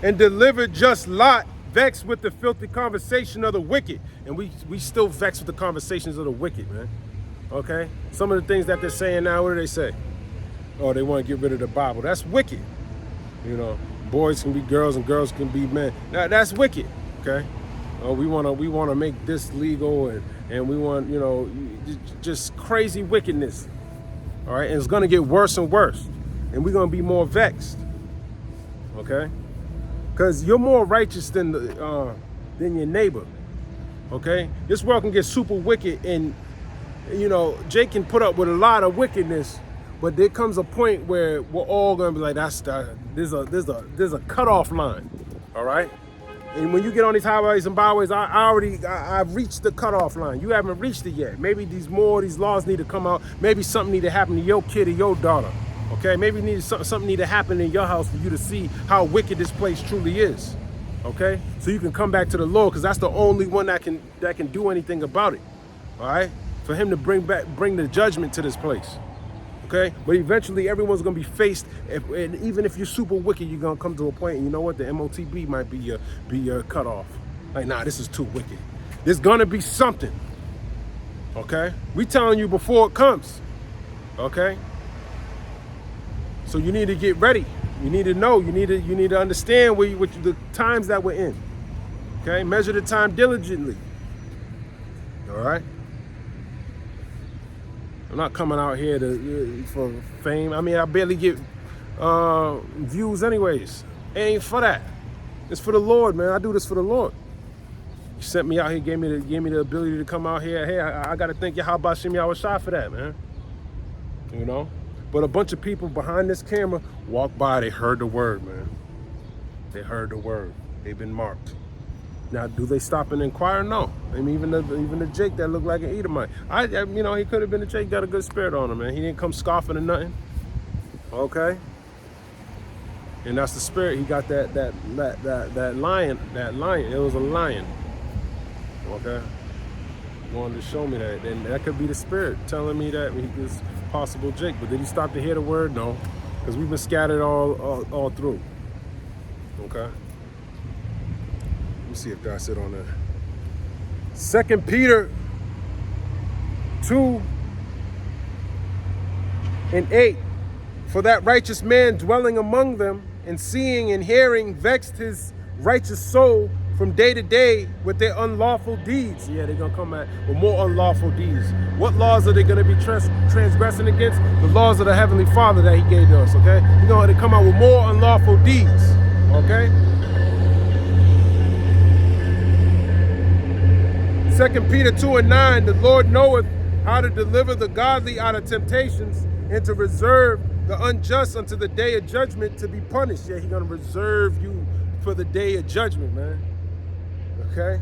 And delivered just Lot, vexed with the filthy conversation of the wicked. And we still vexed with the conversations of the wicked, man. Okay? Some of the things that they're saying now, what do they say? Oh, they want to get rid of the Bible. That's wicked. You know, boys can be girls and girls can be men. Now, that's wicked, okay? We want to make this legal, and we want, you know, just crazy wickedness. All right? And it's going to get worse and worse. And we're going to be more vexed. okay? Because you're more righteous than your neighbor, okay? This world can get super wicked, and you know, Jake can put up with a lot of wickedness, but there comes a point where we're all gonna be like, there's a cutoff line, all right? And when you get on these highways and byways, I've reached the cutoff line. You haven't reached it yet. Maybe these laws need to come out. Maybe something need to happen to your kid or your daughter. Okay, maybe something need to happen in your house for you to see how wicked this place truly is. Okay, so you can come back to the Lord, because that's the only one that can do anything about it. All right, for Him to bring the judgment to this place. Okay, but eventually everyone's gonna be faced, and even if you're super wicked, you're gonna come to a point, and you know what? The MOTB might be your cutoff. Like, nah, this is too wicked. There's gonna be something. Okay, we telling you before it comes. Okay. So you need to get ready. You need to know. You need to understand what the times that we're in. Okay, measure the time diligently. All right. I'm not coming out here for fame. I mean, I barely get views anyways. It ain't for that. It's for the Lord, man. I do this for the Lord. He sent me out here, gave me the ability to come out here. Hey, I got to thank Yahweh Shem Yahushua for that, man. You know? But a bunch of people behind this camera walked by, they heard the word, man. They heard the word. They've been marked. Now, do they stop and inquire? No. I mean, even the Jake that looked like an Edomite. You know, he could have been a Jake, got a good spirit on him, man. He didn't come scoffing or nothing. Okay? And that's the spirit. He got that lion. It was a lion. Okay? He wanted to show me that. And that could be the spirit telling me that he was possible Jake. But did he stop to hear the word? No. Because we've been scattered all through. Okay? Let me see if that's it on there. 2 Peter 2:8. For that righteous man dwelling among them, and seeing and hearing, vexed his righteous soul from day to day with their unlawful deeds. Yeah, they're going to come at with more unlawful deeds. What laws are they going to be transgressing against? The laws of the Heavenly Father that He gave to us, okay? You're going to come out with more unlawful deeds, okay? 2 Peter 2:9, the Lord knoweth how to deliver the godly out of temptations, and to reserve the unjust unto the day of judgment to be punished. Yeah, He's going to reserve you for the day of judgment, man. Okay?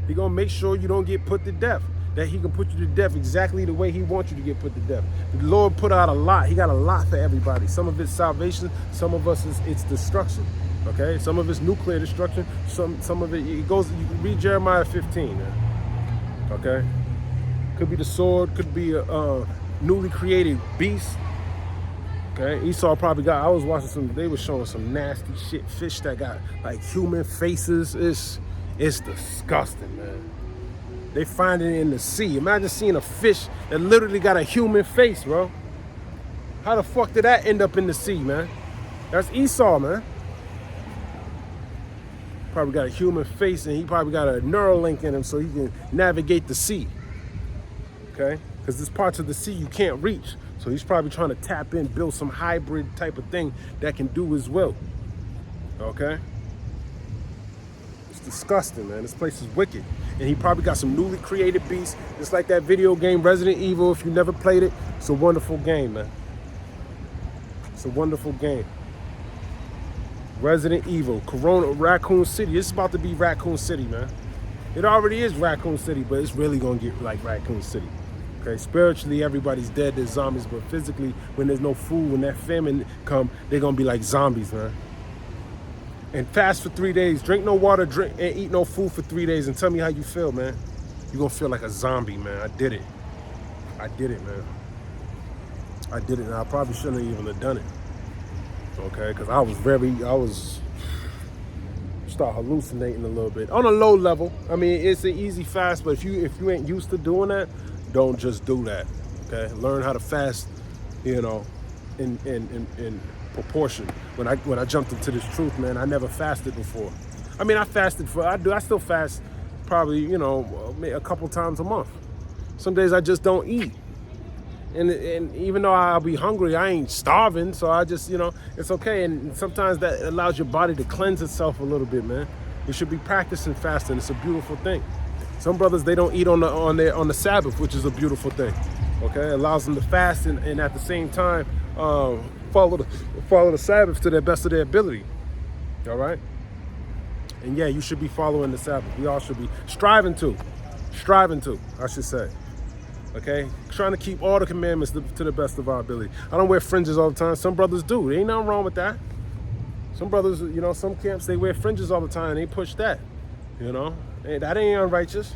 He's going to make sure you don't get put to death. That He can put you to death exactly the way He wants you to get put to death. The Lord put out a lot. He got a lot for everybody. Some of it's salvation. Some of us it's destruction. Okay? Some of it's nuclear destruction. Some of it goes, you can read Jeremiah 15, man. Okay? Could be the sword. Could be a newly created beast. Okay, Esau probably got, I was watching they were showing some nasty shit, fish that got like human faces. It's disgusting, man. They find it in the sea. Imagine seeing a fish that literally got a human face, bro. How the fuck did that end up in the sea, man? That's Esau, man. Probably got a human face, and he probably got a neural link in him so he can navigate the sea. Okay, because there's parts of the sea you can't reach. So he's probably trying to tap in, build some hybrid type of thing that can do his will. Okay? It's disgusting, man. This place is wicked. And he probably got some newly created beasts. Just like that video game, Resident Evil. If you never played it, it's a wonderful game, man. It's a wonderful game. Resident Evil, Corona, Raccoon City. This is about to be Raccoon City, man. It already is Raccoon City, but it's really going to get like Raccoon City. Okay, spiritually, everybody's dead, there's zombies, but physically, when there's no food, when that famine come, they're gonna be like zombies, man. And fast for 3 days, drink no water, drink and eat no food for 3 days, and tell me how you feel, man. You're gonna feel like a zombie, man. I did it, man. I did it, and I probably shouldn't even have done it. Okay, because I was start hallucinating a little bit on a low level. I mean, it's an easy fast, but if you ain't used to doing that, don't just do that. Okay, learn how to fast, you know, in proportion. When I jumped into this truth, man, I never fasted before. I mean, I still fast probably, you know, a couple times a month. Some days I just don't eat. And even though I'll be hungry, I ain't starving. So I just, it's okay. And sometimes that allows your body to cleanse itself a little bit, man. You should be practicing fasting. It's a beautiful thing. Some brothers, they don't eat on the Sabbath, which is a beautiful thing. Okay, it allows them to fast and at the same time follow the Sabbath to the best of their ability. All right. And yeah, you should be following the Sabbath. We all should be striving to, I should say. Okay, trying to keep all the commandments to the best of our ability. I don't wear fringes all the time. Some brothers do. There ain't nothing wrong with that. Some brothers, some camps, they wear fringes all the time and they push that. And that ain't unrighteous.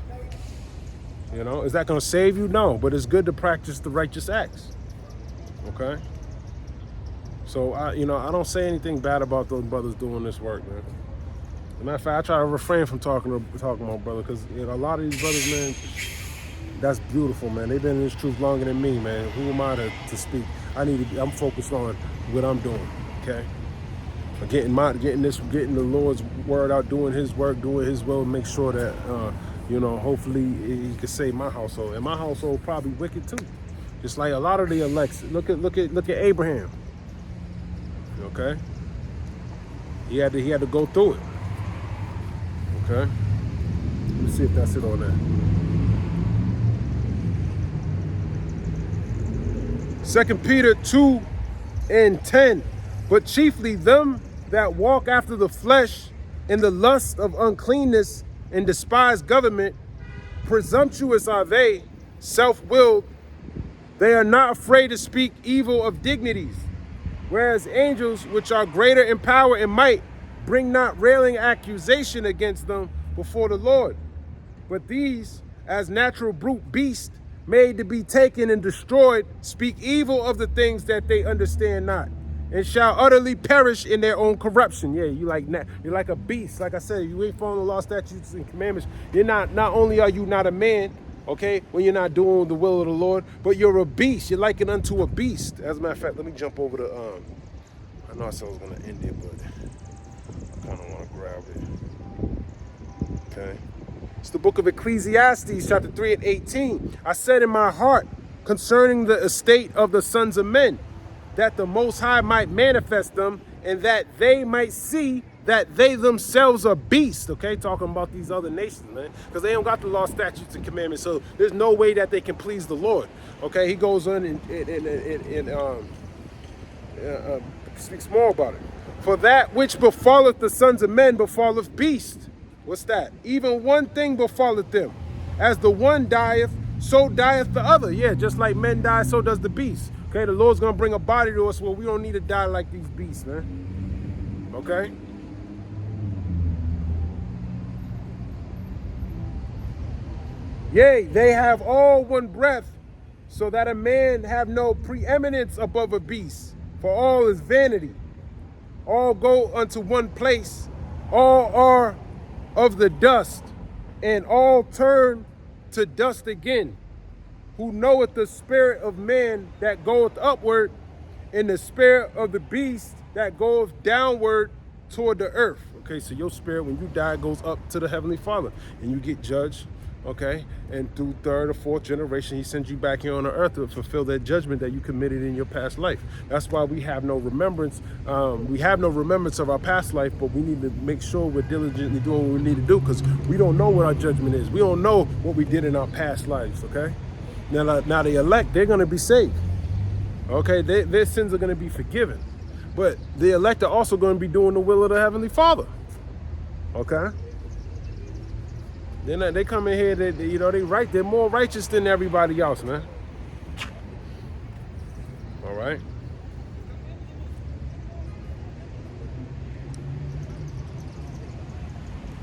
Is that going to save you? No, but it's good to practice the righteous acts. Okay. So I don't say anything bad about those brothers doing this work, man. As a matter of fact, I try to refrain from talking about brother because a lot of these brothers, man, that's beautiful, man. They've been in this truth longer than me, man. Who am I to speak? I'm focused on what I'm doing. Okay. Getting the Lord's word out, doing His work, doing His will, make sure that hopefully He can save my household, and my household probably wicked too, just like a lot of the elects. Look at Abraham. Okay, he had to go through it. Okay, let me see if that's it on that. 2 Peter 2:10. But chiefly them that walk after the flesh in the lust of uncleanness and despise government, presumptuous are they, self-willed. They are not afraid to speak evil of dignities, whereas angels, which are greater in power and might, bring not railing accusation against them before the Lord. But these, as natural brute beasts, made to be taken and destroyed, speak evil of the things that they understand not, and shall utterly perish in their own corruption. Yeah, you're like a beast. Like I said, you ain't following the law, statutes, and commandments. You're not only are you not a man, okay, when you're not doing the will of the Lord, but you're a beast. You're likened unto a beast. As a matter of fact, let me jump over to, I know I said I was going to end it, but I kind of want to grab it. Okay. It's the book of Ecclesiastes, chapter 3:18. I said in my heart concerning the estate of the sons of men, that the Most High might manifest them, and that they might see that they themselves are beasts. Okay, talking about these other nations, man, because they don't got the law, statutes, and commandments, so there's no way that they can please the Lord. Okay, he goes on and speaks more about it. For that which befalleth the sons of men befalleth beasts. What's that? Even one thing befalleth them. As the one dieth, so dieth the other. Yeah, just like men die, so does the beast. Okay, the Lord's going to bring a body to us where we don't need to die like these beasts, man. Okay? Yea, they have all one breath, so that a man have no preeminence above a beast. For all is vanity. All go unto one place. All are of the dust, and all turn to dust again. Who knoweth the spirit of man that goeth upward, and the spirit of the beast that goeth downward toward the earth. Okay, so your spirit, when you die, goes up to the Heavenly Father, and you get judged. Okay, and through third or fourth generation, He sends you back here on the earth to fulfill that judgment that you committed in your past life. That's why we have no remembrance. We have no remembrance of our past life, but we need to make sure we're diligently doing what we need to do, because we don't know what our judgment is. We don't know what we did in our past lives. Okay, now the elect, they're going to be saved. Okay, their sins are going to be forgiven, but the elect are also going to be doing the will of the Heavenly Father. Okay. They come in here, they're more righteous than everybody else, man. All right.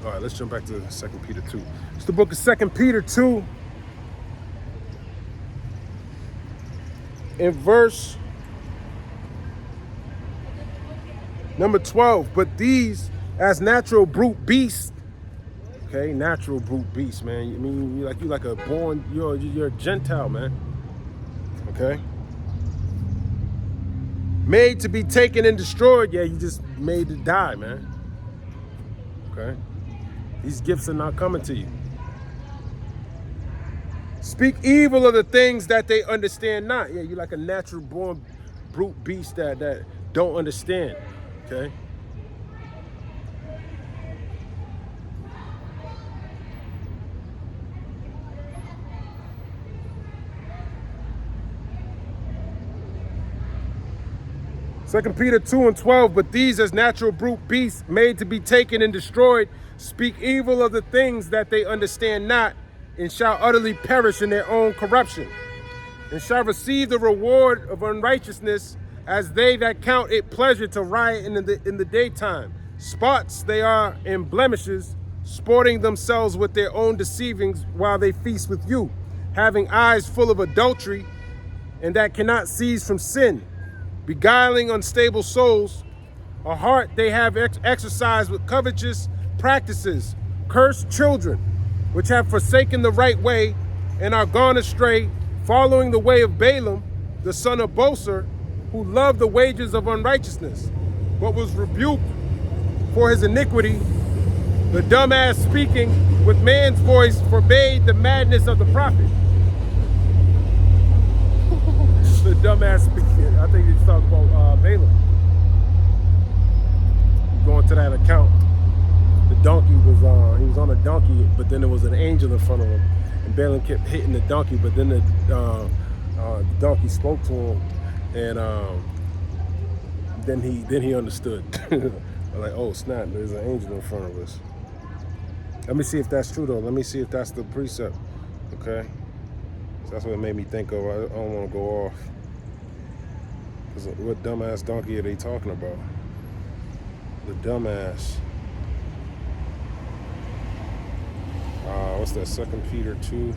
All right, let's jump back to 2 Peter 2. It's the book of 2 Peter 2. In verse number 12. But these, as natural brute beasts, okay, natural brute beast, man. I mean, you're like a born, you're a Gentile, man. Okay. Made to be taken and destroyed. Yeah, you just made to die, man. Okay. These gifts are not coming to you. Speak evil of the things that they understand not. Yeah, you're like a natural born brute beast that don't understand. Okay. Second Peter 2:12, but these as natural brute beasts made to be taken and destroyed, speak evil of the things that they understand not, and shall utterly perish in their own corruption, and shall receive the reward of unrighteousness as they that count it pleasure to riot in the daytime. Spots they are in blemishes, sporting themselves with their own deceivings while they feast with you, having eyes full of adultery, and that cannot cease from sin, beguiling unstable souls, a heart they have exercised with covetous practices, cursed children, which have forsaken the right way and are gone astray, following the way of Balaam, the son of Bosor, who loved the wages of unrighteousness, but was rebuked for his iniquity. The dumbass speaking with man's voice forbade the madness of the prophet. The dumbass speaking. I think he's talking about Balaam. Going to that account, the donkey was he was on a donkey, but then there was an angel in front of him, and Balaam kept hitting the donkey. But then the donkey spoke to him, and then he understood. Like, oh snap! There's an angel in front of us. Let me see if that's true though. Let me see if that's the precept. Okay. That's what it made me think of. I don't want to go off. Because what dumbass donkey are they talking about? The dumbass. What's that? 2 Peter 2.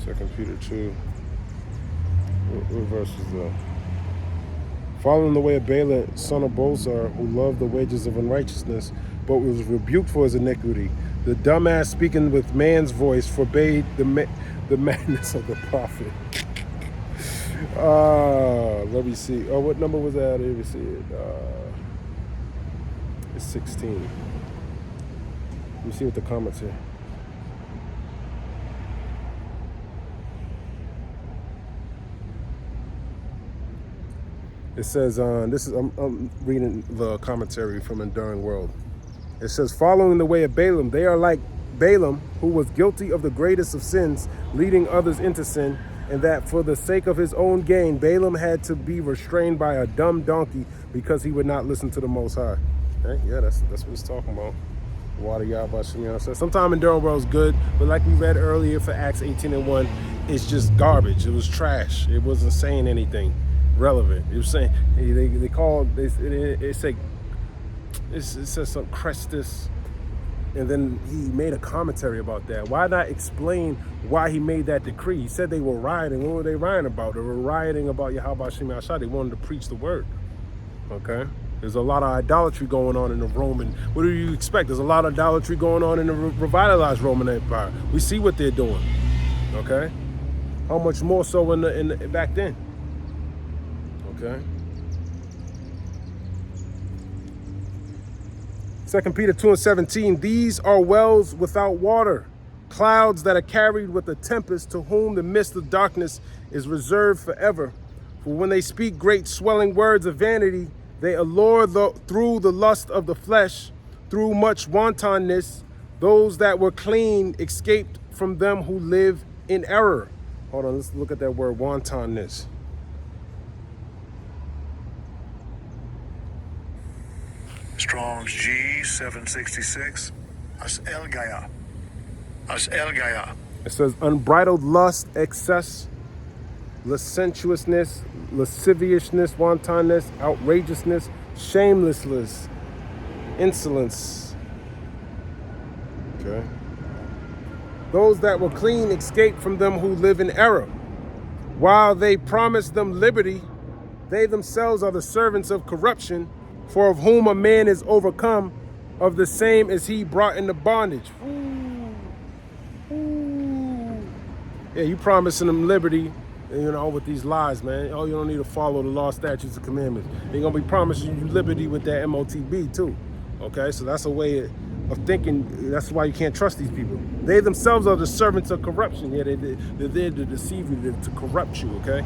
2 Peter 2. What verse is that? Following the way of Balaam, son of Bosor, who loved the wages of unrighteousness, but was rebuked for his iniquity. The dumbass speaking with man's voice forbade the madness of the prophet. Let me see. Oh, what number was that? Let me see it. It's 16. Let me see what the comments here. It says, I'm reading the commentary from Enduring World. It says, following the way of Balaam, they are like Balaam, who was guilty of the greatest of sins, leading others into sin, and that for the sake of his own gain, Balaam had to be restrained by a dumb donkey because he would not listen to the Most High. Okay? Yeah, that's what it's talking about. Water Yahweh Shemiah says. Sometimes Enduring World is good, but like we read earlier for Acts 18:1, it's just garbage. It was trash. It wasn't saying anything relevant. It was saying they called it says some Crestus, and then he made a commentary about that. Why not explain why he made that decree? He said they were rioting. What were they rioting about? They were rioting about Yahweh Shemiah Shah. They wanted to preach the word. Okay? There's a lot of idolatry going on in the Roman. What do you expect? There's a lot of idolatry going on in the revitalized Roman Empire. We see what they're doing. Okay? How much more so in the back then? Okay? 2 Peter 2:17, these are wells without water, clouds that are carried with a tempest, to whom the mist of darkness is reserved forever. For when they speak great swelling words of vanity, they allure through the lust of the flesh, through much wantonness, those that were clean escaped from them who live in error. Hold on, let's look at that word, wantonness. Strong's G 766. As Elgaya. As Elgaya. It says unbridled lust, excess, licentiousness, lasciviousness, wantonness, outrageousness, shamelessness, insolence. Okay. Those that were clean escape from them who live in error. While they promise them liberty, they themselves are the servants of corruption, for of whom a man is overcome, of the same is he brought into bondage. Yeah, you promising them liberty, with these lies, man. Oh, you don't need to follow the law, statutes, and commandments. They're going to be promising you liberty with that MOTB too. Okay, so that's a way of thinking. That's why you can't trust these people. They themselves are the servants of corruption. Yeah, they're there to deceive you, to corrupt you, okay?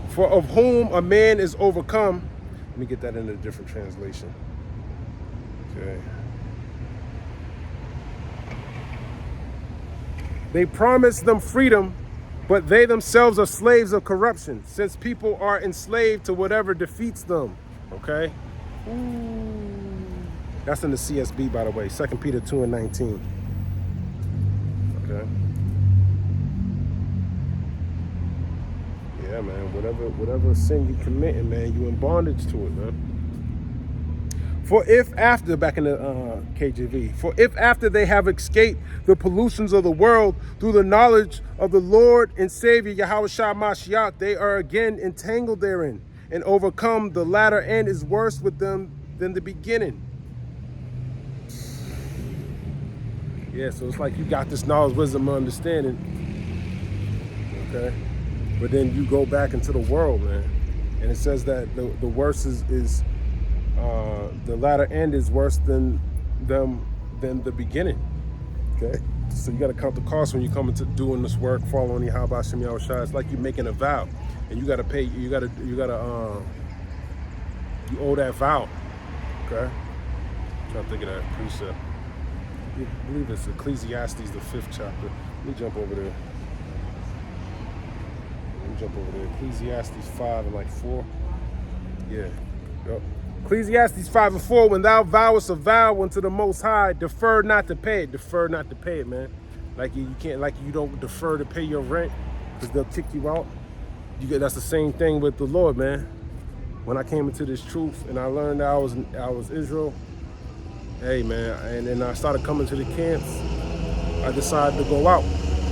For of whom a man is overcome. Let me get that in a different translation. Okay. They promise them freedom, but they themselves are slaves of corruption, since people are enslaved to whatever defeats them. Okay? Ooh. That's in the CSB, by the way. 2 Peter 2:19. Okay? Yeah, man. Whatever sin you committing, man, you in bondage to it, man. For if after, back in the KJV, for if after they have escaped the pollutions of the world through the knowledge of the Lord and Savior Yahushua Mashiach, they are again entangled therein and overcome, the latter end is worse with them than the beginning. Yeah, so it's like you got this knowledge, wisdom, and understanding, okay? But then you go back into the world, man, and it says that the worst is the latter end is worse than the beginning. Okay, so you got to count the cost when you come into doing this work, following the Yahweh Shem Yahushua. It's like you're making a vow, and you got to pay. You owe that vow. Okay, I'm trying to think of that precept. I believe it's Ecclesiastes, the 5th chapter. Let me jump over there. Ecclesiastes 5 and like 4. Yeah. Yep. Ecclesiastes 5 and 4, when thou vowest a vow unto the Most High, defer not to pay it. Defer not to pay it, man. Like you can't, like you don't defer to pay your rent because they'll kick you out. That's the same thing with the Lord, man. When I came into this truth and I learned that I was Israel, hey, man, and then I started coming to the camps, I decided to go out,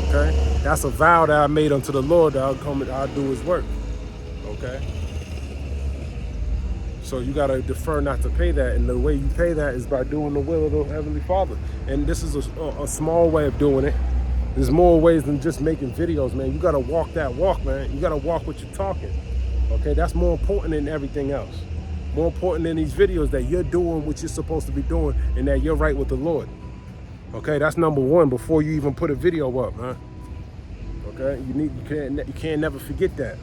okay? That's a vow that I made unto the Lord that I'll do his work, okay? So you got to defer not to pay that. And the way you pay that is by doing the will of the Heavenly Father. And this is a small way of doing it. There's more ways than just making videos, man. You got to walk that walk, man. You got to walk what you're talking. Okay, that's more important than everything else. More important than these videos, that you're doing what you're supposed to be doing and that you're right with the Lord. Okay, that's number one before you even put a video up, man. Okay, you can't never forget that.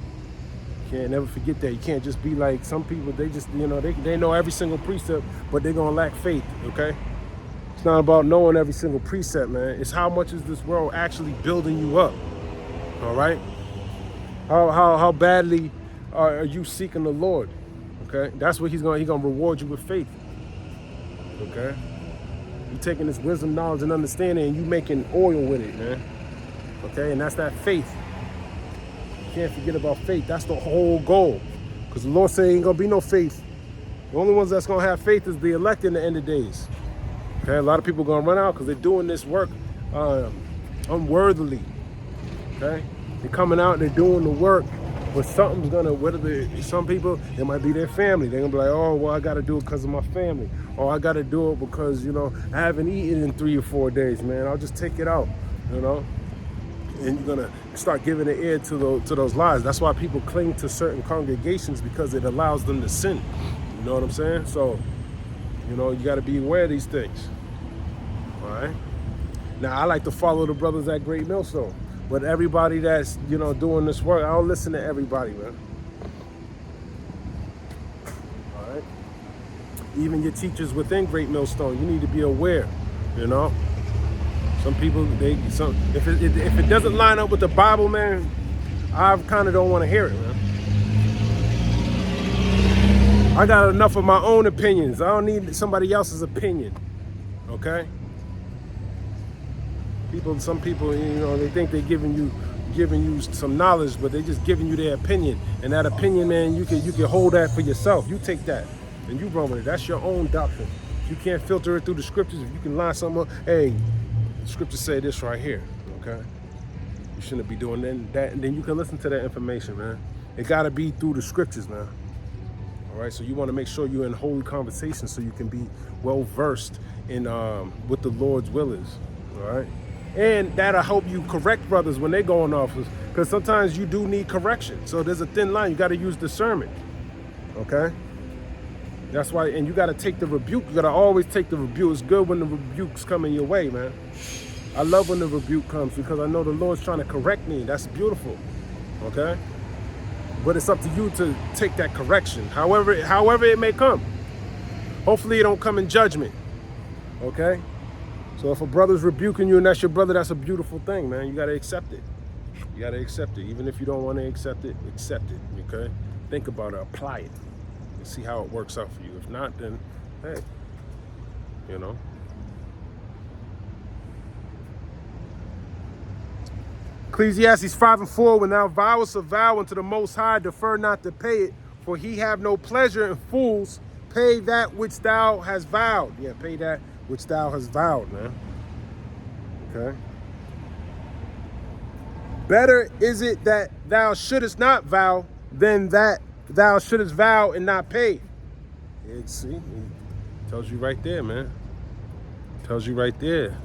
Can't never forget that. You can't just be like some people. They just, they know every single precept, but they're gonna lack faith. Okay, it's not about knowing every single precept, man. It's how much is this world actually building you up. All right, how badly are you seeking the Lord? Okay, that's what he's gonna reward you with faith. Okay, you taking this wisdom, knowledge, and understanding, and you making oil with it, man. Okay, and that's that faith. Can't forget about faith. That's the whole goal. Because the Lord said ain't gonna be no faith. The only ones that's gonna have faith is the elect in the end of days. Okay, a lot of people gonna run out because they're doing this work unworthily. Okay, they're coming out and they're doing the work, but something's gonna. Some people, it might be their family. They're gonna be like, oh, well, I gotta do it because of my family, or I gotta do it because I haven't eaten in 3 or 4 days, man. I'll just take it out, And you're gonna start giving an ear to those lies. That's why people cling to certain congregations, because it allows them to sin. You know what I'm saying? So, you got to be aware of these things. All right. Now, I like to follow the brothers at Great Millstone, but everybody that's doing this work, I don't listen to everybody, man. All right. Even your teachers within Great Millstone, you need to be aware. Some people, if it doesn't line up with the Bible, man, I kind of don't want to hear it, man. I got enough of my own opinions. I don't need somebody else's opinion, okay? Some people, they think they're giving you some knowledge, but they're just giving you their opinion. And that opinion, man, you can hold that for yourself. You take that and you run with it. That's your own doctrine. You can't filter it through the scriptures. If you can line something up, hey, the scriptures say this right here, okay? You shouldn't be doing that, and then you can listen to that information, man. It gotta be through the scriptures, man. All right, so you wanna make sure you're in holy conversation so you can be well versed in what the Lord's will is, all right? And that'll help you correct brothers when they're going off, because sometimes you do need correction. So there's a thin line, you gotta use discernment, okay? That's why, and you got to take the rebuke. You got to always take the rebuke. It's good when the rebuke's coming your way, man. I love when the rebuke comes because I know the Lord's trying to correct me. That's beautiful, okay? But it's up to you to take that correction, however it may come. Hopefully it don't come in judgment, okay? So if a brother's rebuking you and that's your brother, that's a beautiful thing, man. You got to accept it. You got to accept it. Even if you don't want to accept it, okay? Think about it, apply it, and see how it works out for you. If not, then, hey, you know. Ecclesiastes 5:4, when thou vowest a vow unto the Most High, defer not to pay it, for he have no pleasure in fools. Pay that which thou hast vowed. Yeah, pay that which thou hast vowed, man. Okay. Better is it that thou shouldest not vow than that thou shouldest vow and not pay. Yeah, see, it tells you right there, man. Tells you right there.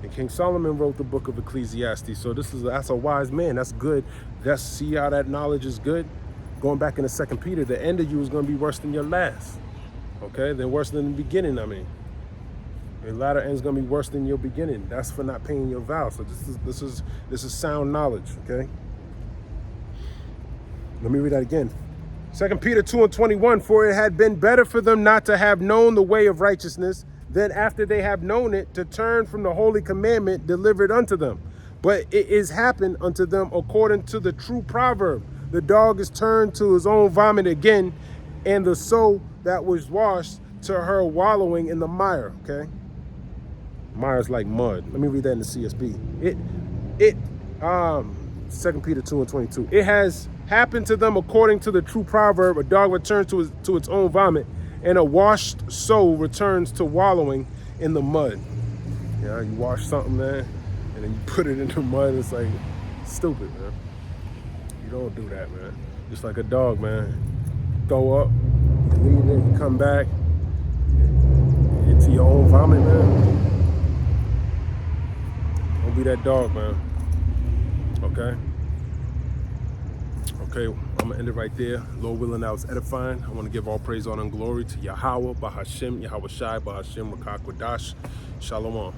And King Solomon wrote the book of Ecclesiastes. So that's a wise man. That's good. See how that knowledge is good. Going back into 2 Peter, the end of you is going to be worse than your last. Okay, then worse than the beginning. I mean, your latter end is going to be worse than your beginning. That's for not paying your vows. So this is sound knowledge. Okay. Let me read that again. 2 Peter 2:21. For it had been better for them not to have known the way of righteousness, then after they have known it, to turn from the holy commandment delivered unto them. But it is happened unto them according to the true proverb. The dog is turned to his own vomit again, and the soul that was washed to her wallowing in the mire. Okay? Mire's like mud. Let me read that in the CSB. 2 Peter 2:22. It has happened to them according to the true proverb. A dog returns to its own vomit, and a washed soul returns to wallowing in the mud. Yeah, you wash something, man, and then you put it in the mud. It's like stupid, man. You don't do that, man. Just like a dog, man. Throw up, you leave it, you come back into your own vomit, man. Don't be that dog, man. Okay? Okay, I'm going to end it right there. Lord willing, that was edifying. I want to give all praise, honor, and glory to Yahweh, Bahashem, Yahweh Shai, Bahashem, Rakak Wadash. Shalom.